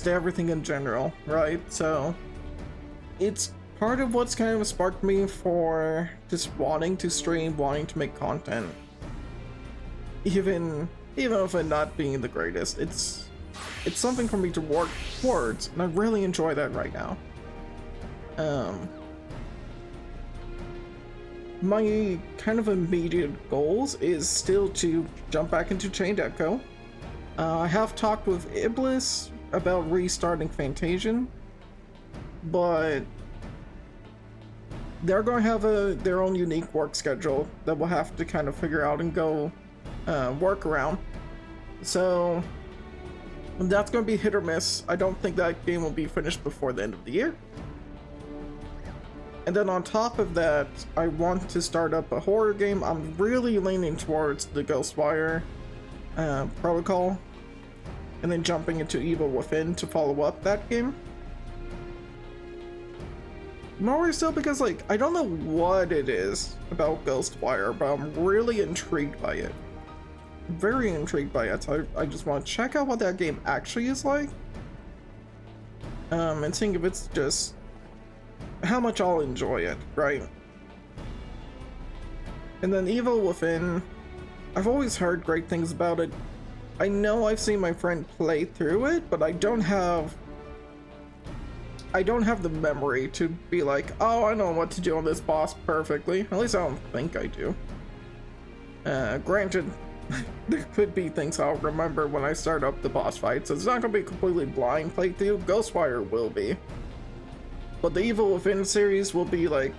everything in general, right? So it's part of what's kind of sparked me for just wanting to stream, wanting to make content, even if it not being the greatest. It's something for me to work towards, and I really enjoy that right now. My kind of immediate goals is still to jump back into Chained Echo. I have talked with Iblis about restarting Fantasian, but they're going to have their own unique work schedule that we'll have to kind of figure out and go work around. So that's going to be hit or miss. I don't think that game will be finished before the end of the year. And then on top of that, I want to start up a horror game. I'm really leaning towards the Ghostwire protocol, and then jumping into Evil Within to follow up that game. More so because, like, I don't know what it is about Ghostwire, but I'm really intrigued by it. Very intrigued by it, so I just want to check out what that game actually is like. And seeing if it's just how much I'll enjoy it, right? And then Evil Within, I've always heard great things about it. I know I've seen my friend play through it, but I don't have the memory to be like, oh, I know what to do on this boss perfectly. At least I don't think I do. Granted, there could be things I'll remember when I start up the boss fight, so it's not gonna be a completely blind playthrough. Ghostwire will be. But the Evil Within series will be like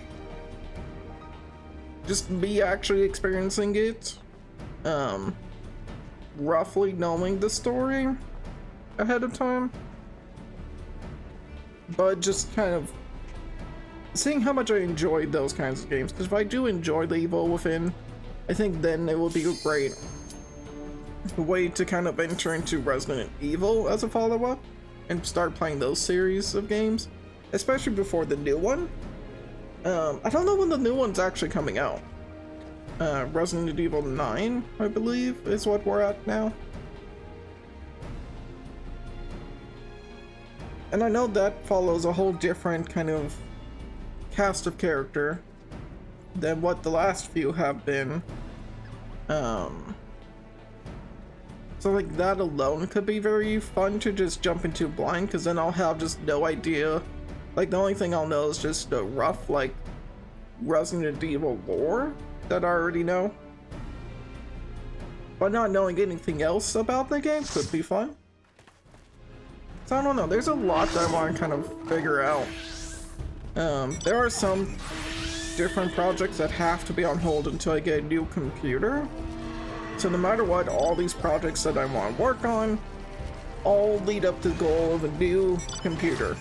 just me actually experiencing it, roughly knowing the story ahead of time, but just kind of seeing how much I enjoyed those kinds of games. Because if I do enjoy the Evil Within, I think then it will be a great way to kind of enter into Resident Evil as a follow-up and start playing those series of games. Especially before the new one. I don't know when the new one's actually coming out. Resident Evil 9, I believe, is what we're at now. And I know that follows a whole different kind of cast of character than what the last few have been. So like that alone could be very fun to just jump into blind, because then I'll have just no idea. Like, the only thing I'll know is just the rough, like, Resident Evil lore that I already know. But not knowing anything else about the game could be fun. So I don't know, there's a lot that I want to kind of figure out. There are some different projects that have to be on hold until I get a new computer. So no matter what, all these projects that I want to work on all lead up to the goal of a new computer.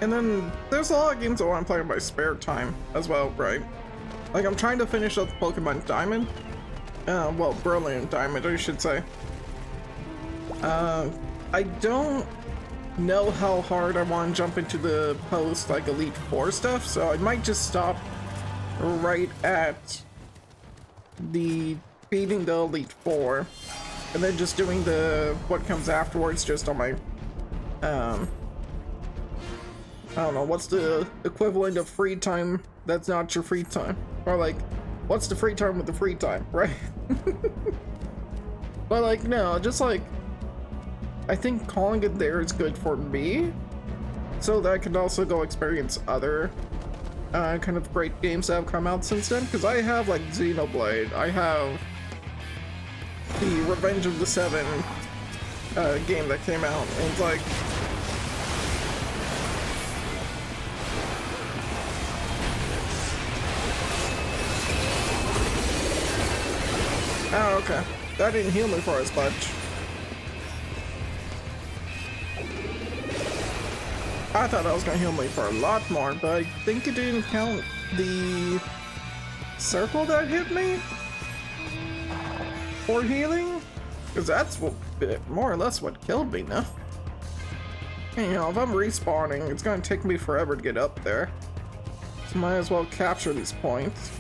And then there's a lot of games I want to play in my spare time as well, right? Like I'm trying to finish up Pokemon Diamond. Well, Brilliant Diamond, I should say. I don't know how hard I want to jump into the post like Elite Four stuff, so I might just stop right at the beating the Elite Four, and then just doing the what comes afterwards just on my I don't know, what's the equivalent of free time that's not your free time? Or like, what's the free time with the free time, right? But like, no, just like, I think calling it there is good for me, so that I can also go experience other kind of great games that have come out since then. Because I have like Xenoblade, I have the Revenge of the Seven game that came out, and it's like, oh, okay. That didn't heal me for as much. I thought that was gonna heal me for a lot more, but I think it didn't count the circle that hit me for healing, because that's what, more or less what killed me now. And, you know, if I'm respawning, it's gonna take me forever to get up there, so might as well capture these points.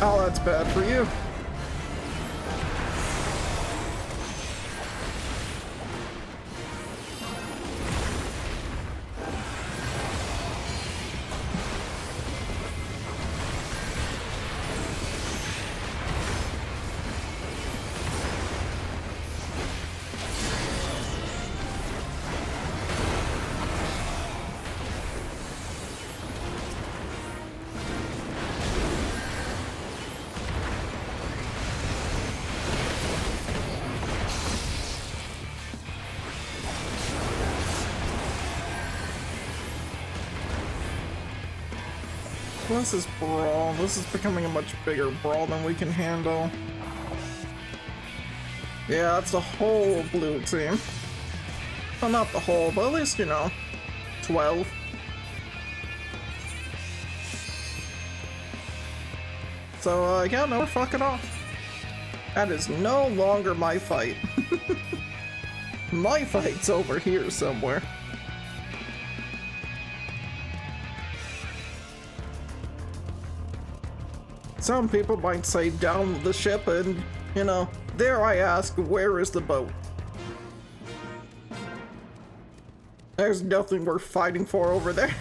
Oh, that's bad for you. This is brawl. This is becoming a much bigger brawl than we can handle. Yeah, that's the whole blue team. Well, not the whole, but at least, you know, 12. So, yeah, no, we're fucking off. That is no longer my fight. My fight's over here somewhere. Some people might say down the ship, and, you know, dare I ask, where is the boat? There's nothing worth fighting for over there.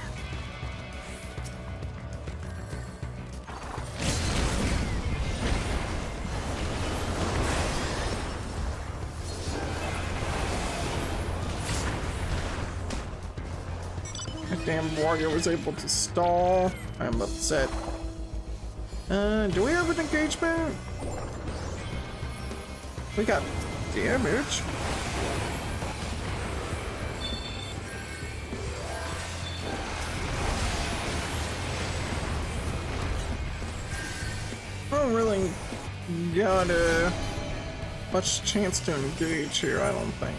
That damn warrior was able to stall. I'm upset. Do we have an engagement? We got damage. I don't really got much chance to engage here, I don't think.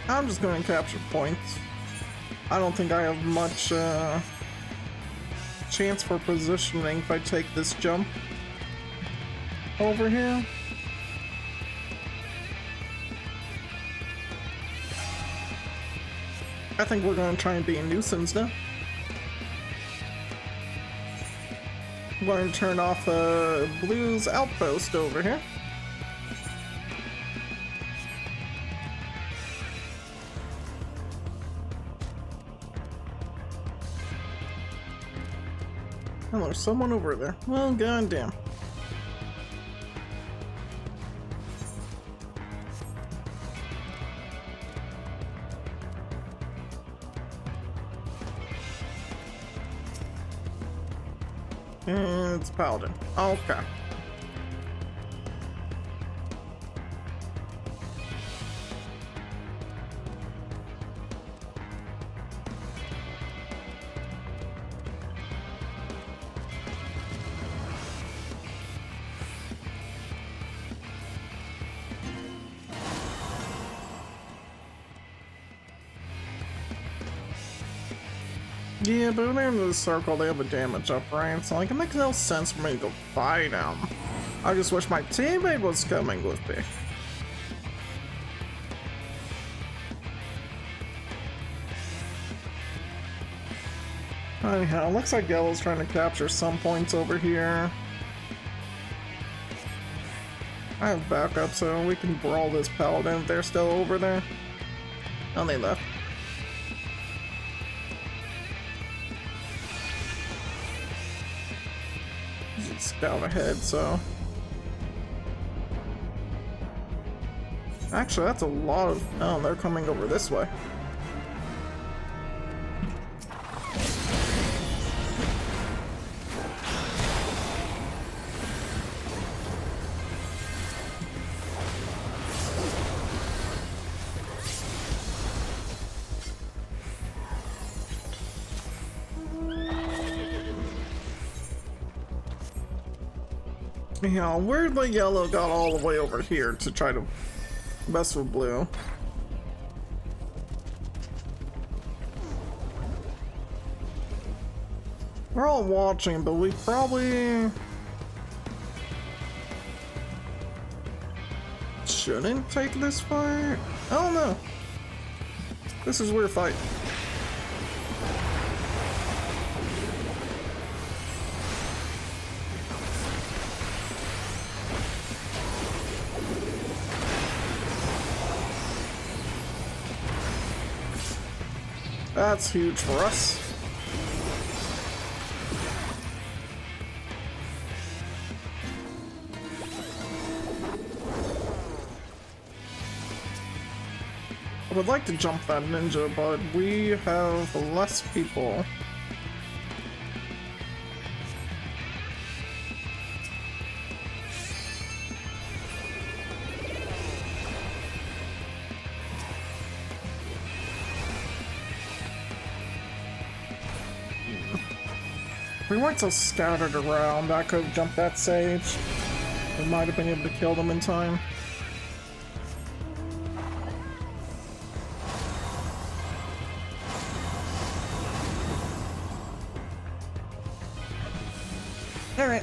I'm just going to capture points. I don't think I have much chance for positioning if I take this jump over here. I think we're going to try and be a nuisance now. I'm going to turn off Blue's outpost over here. Oh, there's someone over there. Well, goddamn. And it's Paladin. Okay. Yeah, but when they're in the circle, they have a damage up, right? So like, it makes no sense for me to go fight them. I just wish my teammate was coming with me. Anyhow, looks like Yellow's trying to capture some points over here. I have backup, so we can brawl this paladin if they're still over there. Oh, they left. Scout ahead, so. Actually, that's a lot of. Oh, they're coming over this way. Yeah, weirdly Yellow got all the way over here to try to mess with Blue. We're all watching, but we probably shouldn't take this fight. I don't know. This is a weird fight. That's huge for us. I would like to jump that ninja, but we have less people. We weren't so scattered around. I could have jumped that sage. We might have been able to kill them in time. Alright.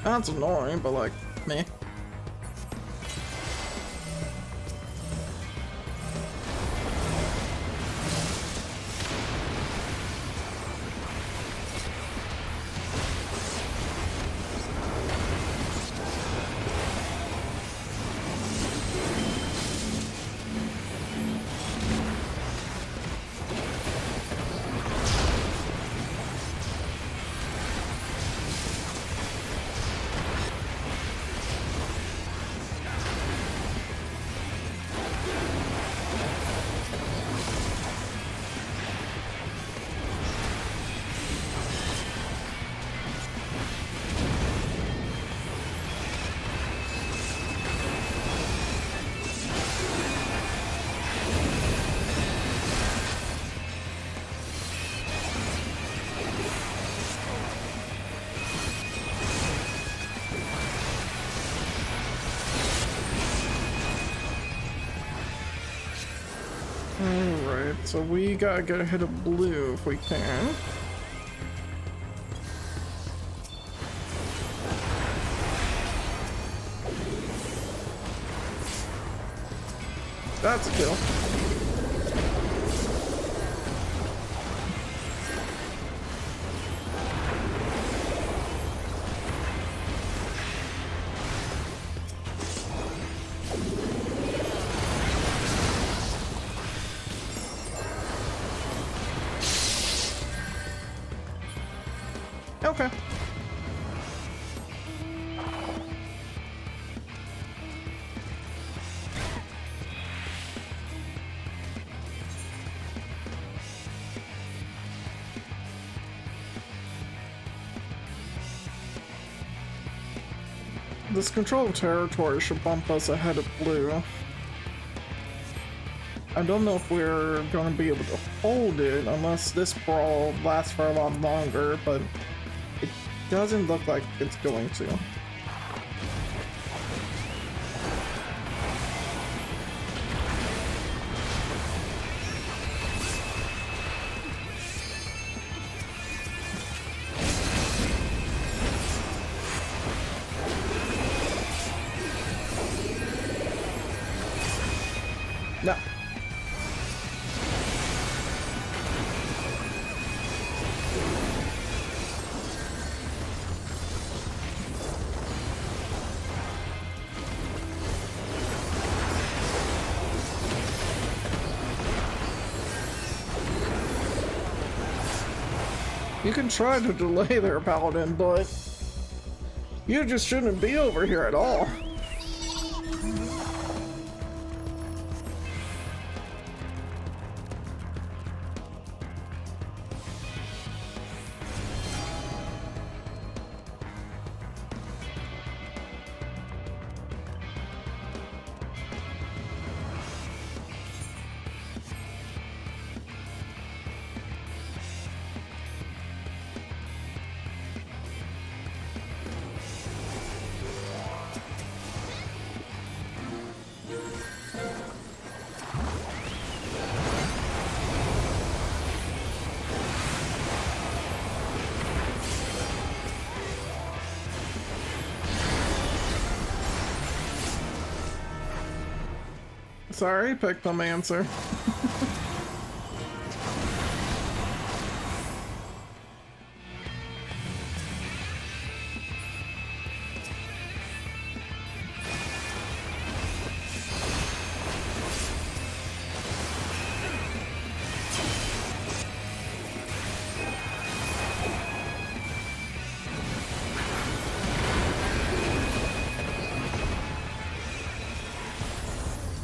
That's annoying, but like, meh. Alright, so we gotta get ahead of Blue if we can. That's a kill. Okay. This control of territory should bump us ahead of Blue. I don't know if we're going to be able to hold it unless this brawl lasts for a lot longer, but it doesn't look like it's going to. No. You can try to delay their paladin, but you just shouldn't be over here at all. Sorry, picked the answer.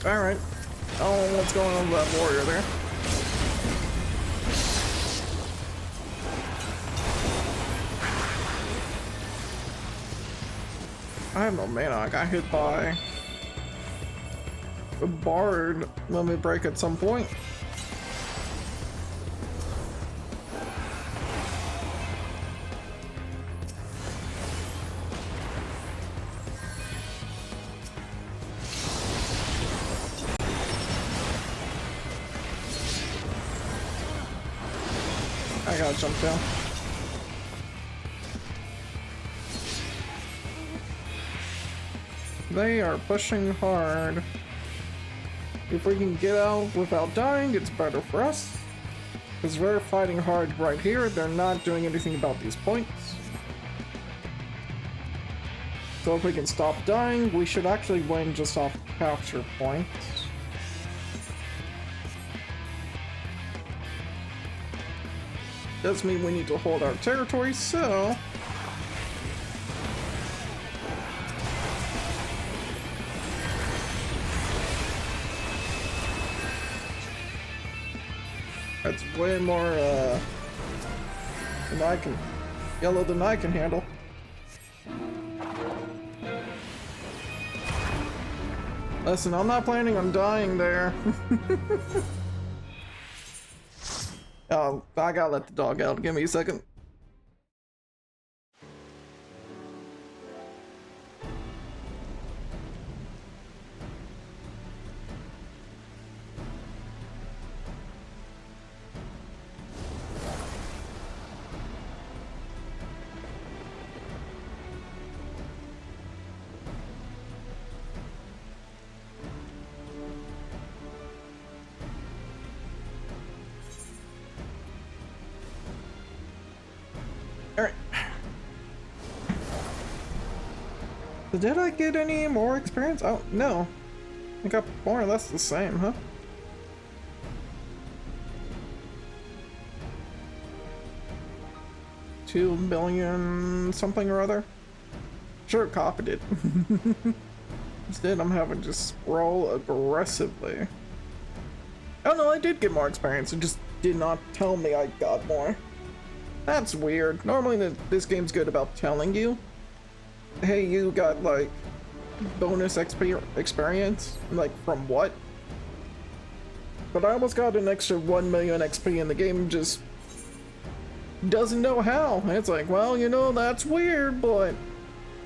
Alright. I don't know what's going on with that warrior there. I have no mana. I got hit by a bard. Let me break at some point. I gotta jump down. They are pushing hard. If we can get out without dying, it's better for us. Because we're fighting hard right here. They're not doing anything about these points. So if we can stop dying, we should actually win just off capture points. Does mean we need to hold our territory, so that's way more than I can yellow than I can handle. Listen, I'm not planning on dying there. Oh, I gotta let the dog out. Give me a second. Alright. So did I get any more experience? Oh, no. I got more or less the same, huh? $2 million something or other? Sure, copied it. Instead, I'm having to just roll aggressively. Oh no, I did get more experience. It just did not tell me I got more. That's weird. Normally this game's good about telling you, hey, you got like bonus experience. Like from what? but I almost got an extra 1 million XP and the game just doesn't know how. And it's like, well, you know, that's weird, but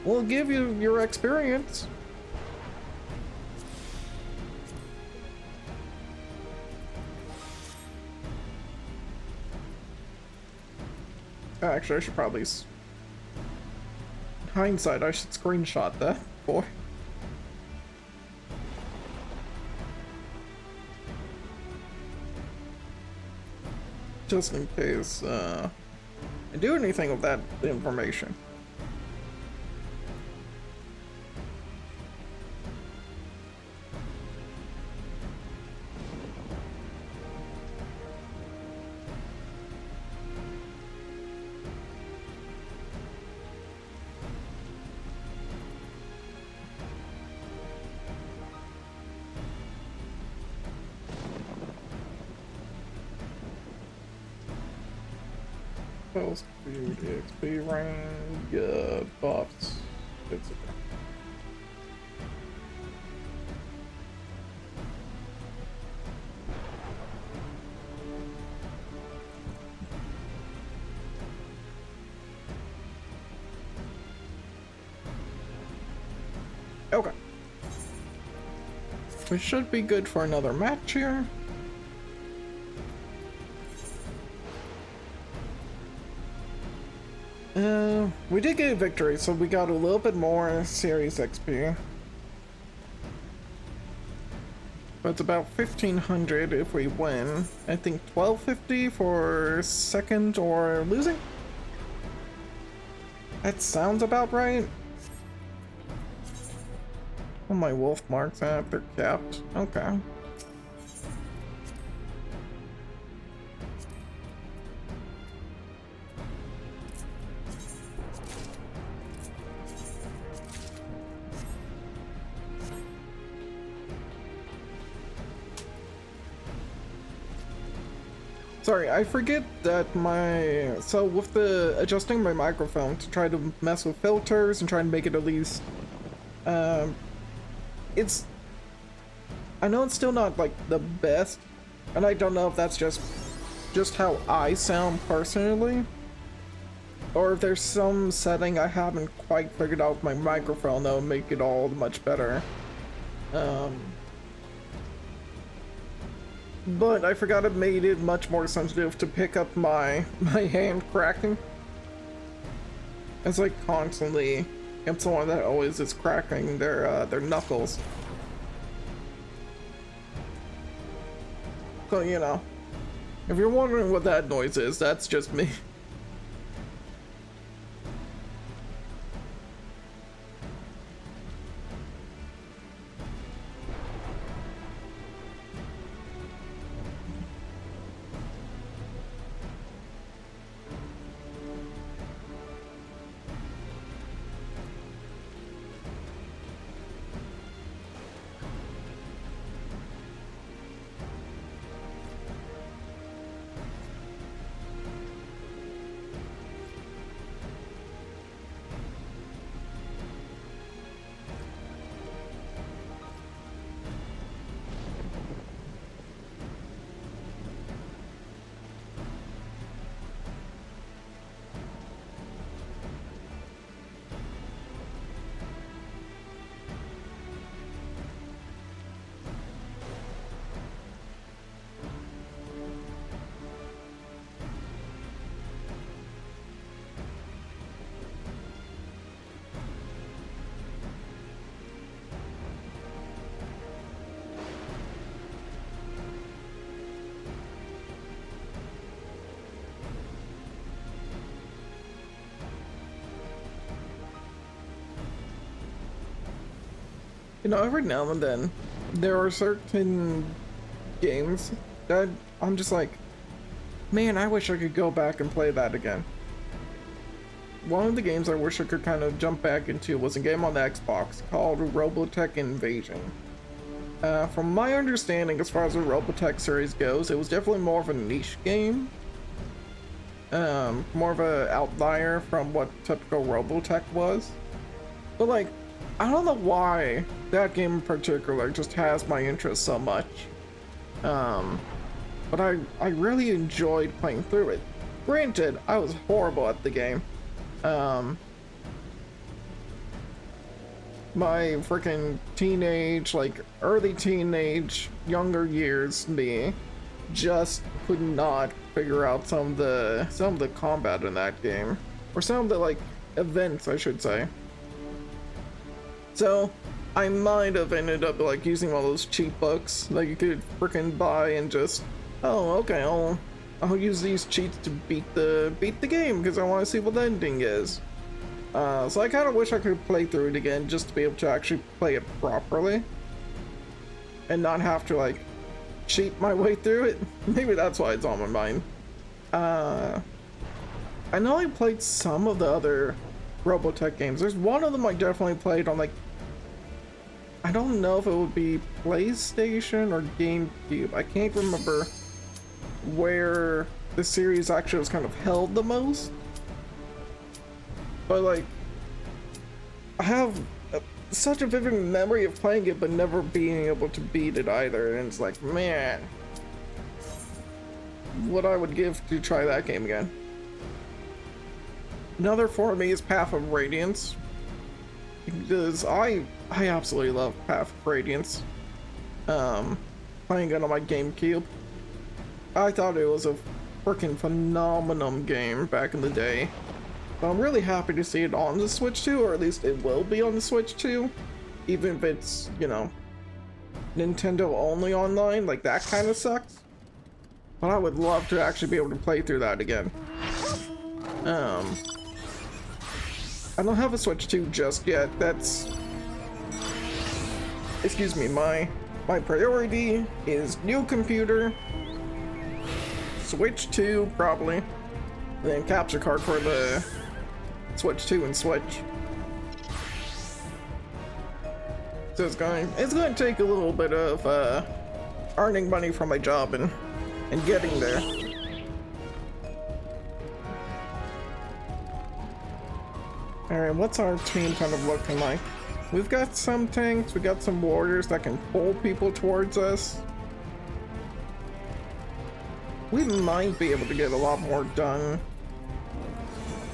we'll give you your experience. Actually, I should probably... hindsight, I should screenshot that before. Just in case I do anything with that information. Speed, XP range, buffs, etc. Okay. We should be good for another match here. We did get a victory, so we got a little bit more series XP. But it's about 1500 if we win. I think 1250 for second or losing. That sounds about right. Oh, my wolf marks at, they're capped. Okay. Sorry, I forget that so with the adjusting my microphone to try to mess with filters and try and make it at least, I know it's still not like the best, and I don't know if that's just how I sound personally, or if there's some setting I haven't quite figured out with my microphone that will make it all much better. But I forgot it made it much more sensitive to pick up my hand cracking. It's like constantly, I'm someone that always is cracking their knuckles. So, you know, if you're wondering what that noise is, that's just me. You know, every now and then, there are certain games that I'm just like, man, I wish I could go back and play that again. One of the games I wish I could kind of jump back into was a game on the Xbox called Robotech Invasion. From my understanding, as far as the Robotech series goes, it was definitely more of a niche game. More of an outlier from what typical Robotech was. But like, I don't know why that game in particular just has my interest so much. But I really enjoyed playing through it. Granted, I was horrible at the game. My freaking teenage, like early teenage, younger years me just could not figure out some of the combat in that game, or some of the like events, I should say. So I might have ended up like using all those cheat books that you could freaking buy and just, oh okay, I'll use these cheats to beat the game because I want to see what the ending is. So I kind of wish I could play through it again just to be able to actually play it properly and not have to like cheat my way through it. Maybe that's why it's on my mind. I know I played some of the other Robotech games. There's one of them I definitely played on like, I don't know if it would be PlayStation or GameCube. I can't remember where the series actually was kind of held the most. But like, I have such a vivid memory of playing it but never being able to beat it either, and it's like, man, what I would give to try that game again. Another for me is Path of Radiance, because I absolutely love Path of Radiance. Playing it on my GameCube, I thought it was a freaking phenomenal game back in the day. But I'm really happy to see it on the Switch 2, or at least it will be on the Switch 2, even if it's, you know, Nintendo only online. Like, that kind of sucks. But I would love to actually be able to play through that again. I don't have a Switch 2 just yet. That's, excuse me, my priority is new computer, Switch 2 probably, and then capture card for the Switch 2 and Switch. So it's going to take a little bit of earning money from my job and getting there. Alright, what's our team kind of looking like? We've got some tanks, we got some warriors that can pull people towards us. We might be able to get a lot more done.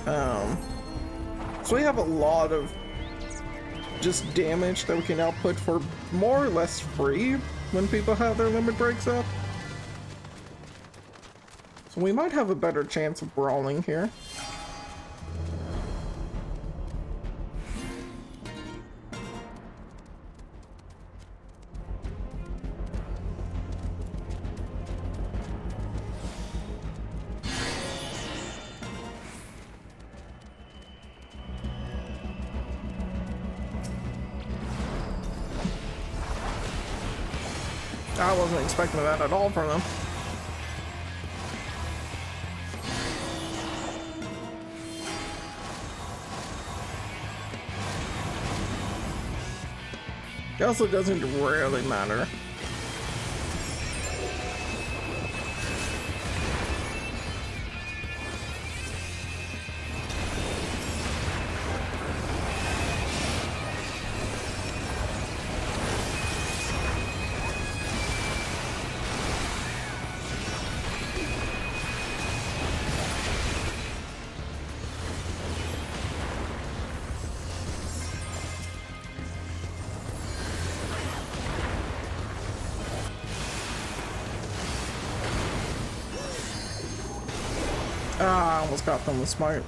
So we have a lot of just damage that we can output for more or less free when people have their limit breaks up. So we might have a better chance of brawling here. I wasn't expecting that at all from them. It also doesn't really matter. Ah, I almost got them with smite.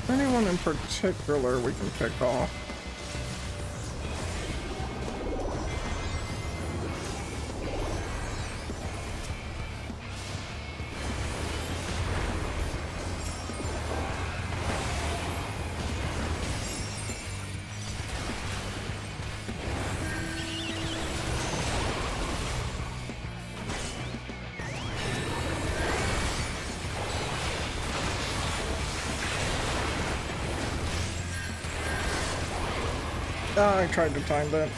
Anyone in particular we can pick off? I tried to time that.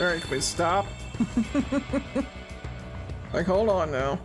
Alright, can we stop? Like, hold on now.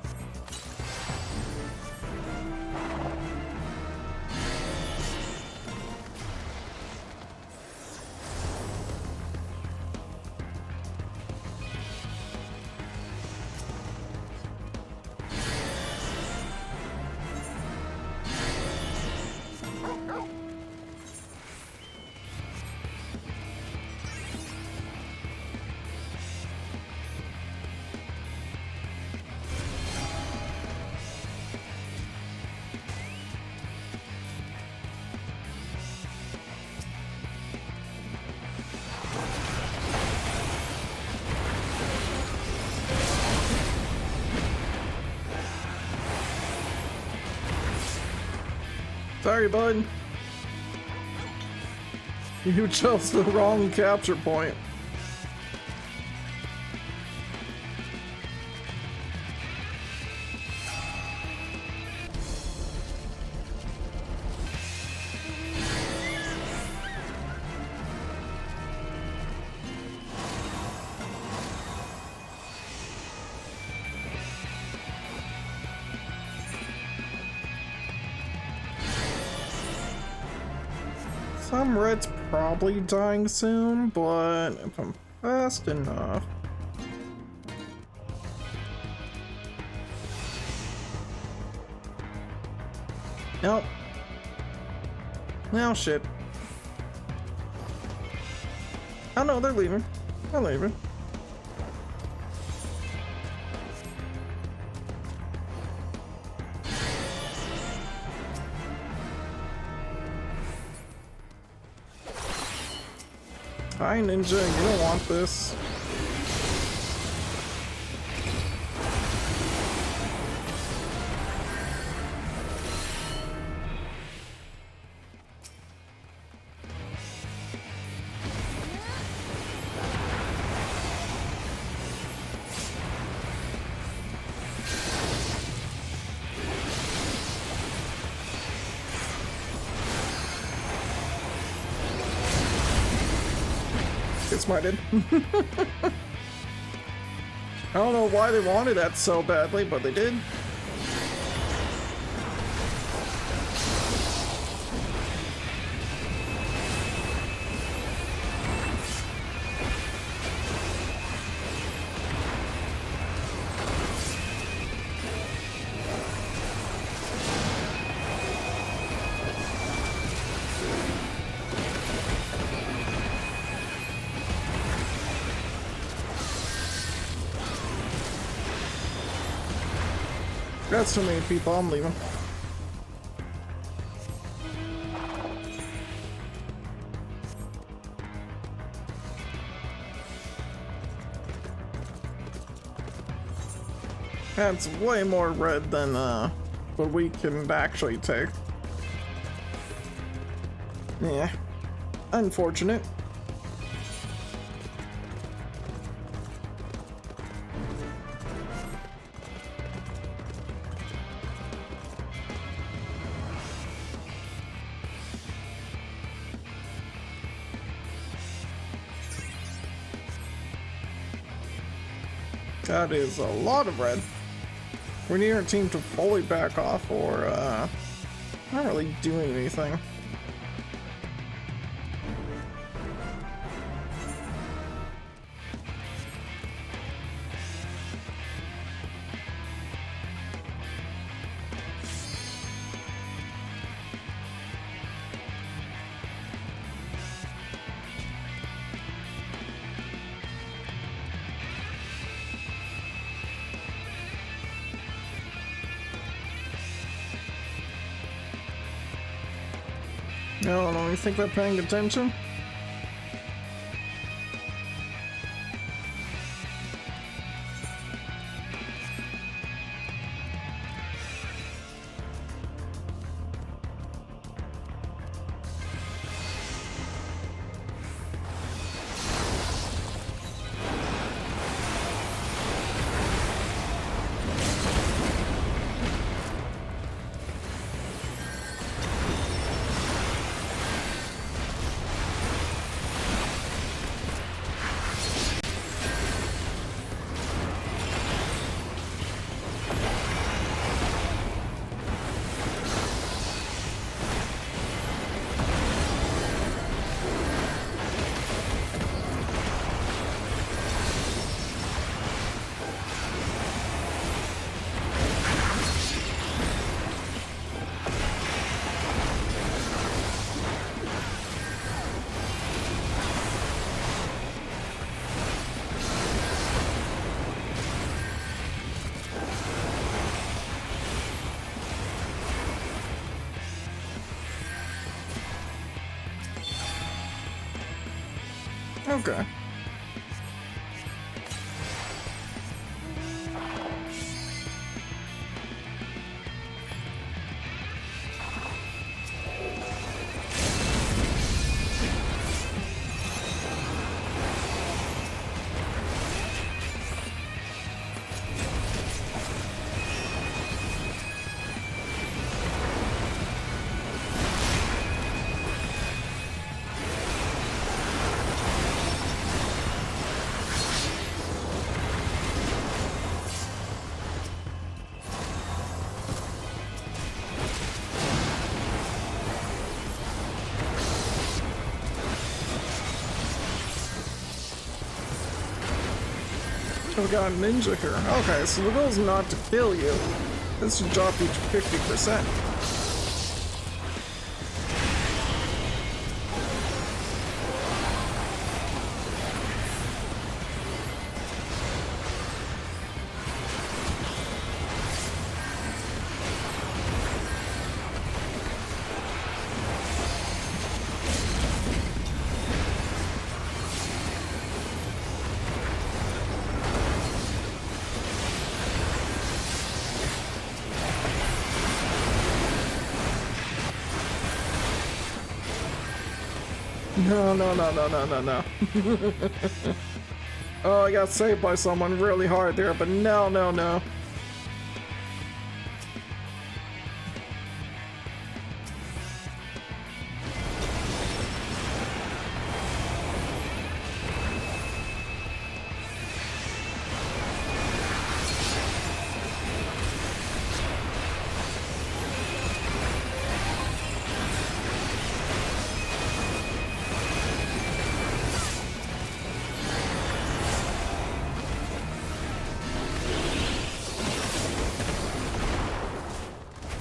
Sorry, bud. You chose the wrong capture point. Some red's probably dying soon, but if I'm fast enough. Nope. Now shit. Oh no, they're leaving. They're leaving. Hi, Ninja, you don't want this. Get smited. I don't know why they wanted that so badly, but they did. That's too many people, I'm leaving. That's way more red than what we can actually take. Yeah, unfortunate. That is a lot of red. We need our team to fully back off or not really doing anything. No, don't you think they're paying attention? Okay. We got a ninja here. Okay, so the goal is not to kill you. This should drop you to 50%. No, no, no, no, no, no, no. Oh, I got saved by someone really hard there, but no, no, no.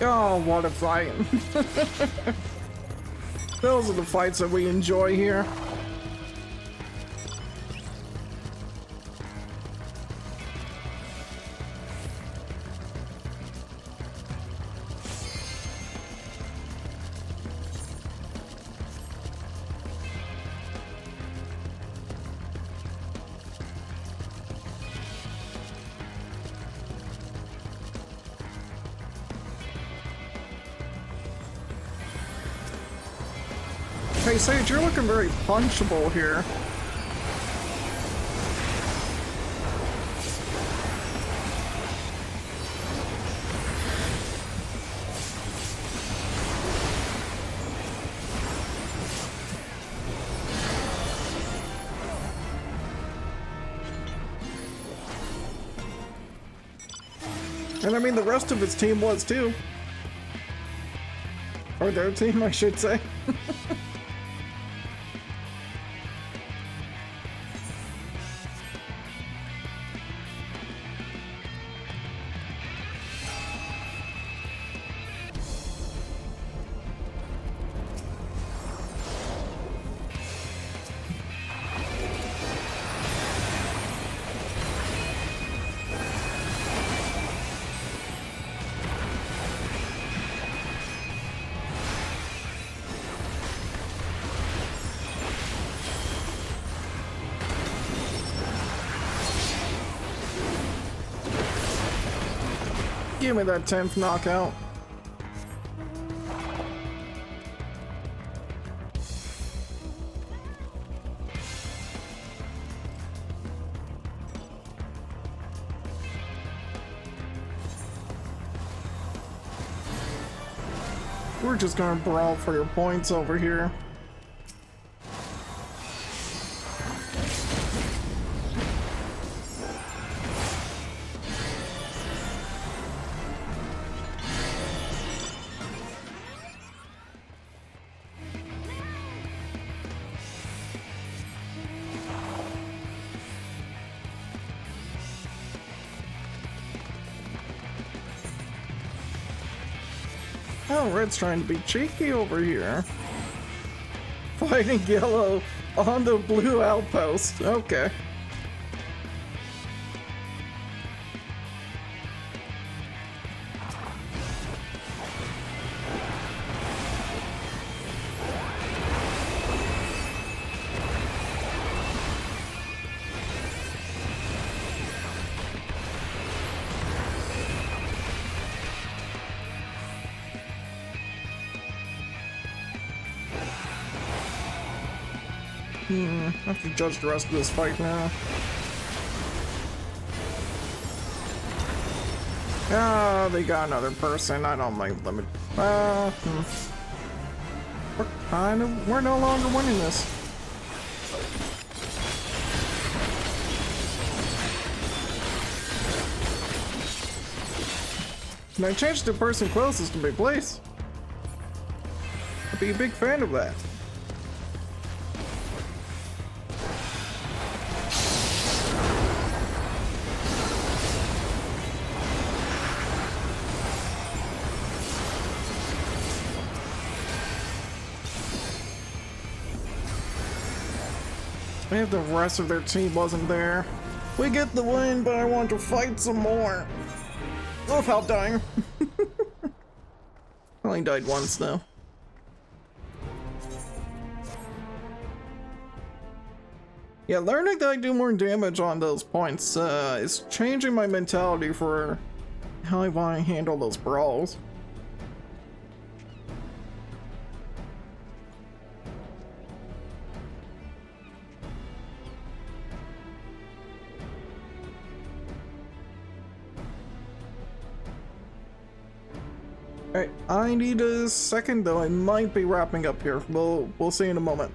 Oh, what a fight. Those are the fights that we enjoy here. Hey, Sage, you're looking very punchable here. And I mean, the rest of his team was too. Or their team, I should say. Give me that 10th knockout. We're just gonna brawl for your points over here. Oh, Red's trying to be cheeky over here. Fighting yellow on the blue outpost. Okay. I have to judge the rest of this fight now. Ah, they got another person. I don't like limit. We're no longer winning this. Can I change the person closest to my place? I'd be a big fan of that. If the rest of their team wasn't there. We get the win, but I want to fight some more. Without dying. I only died once though. Yeah, learning that I do more damage on those points is changing my mentality for how I want to handle those brawls. Alright, I need a second though. I might be wrapping up here. We'll see in a moment.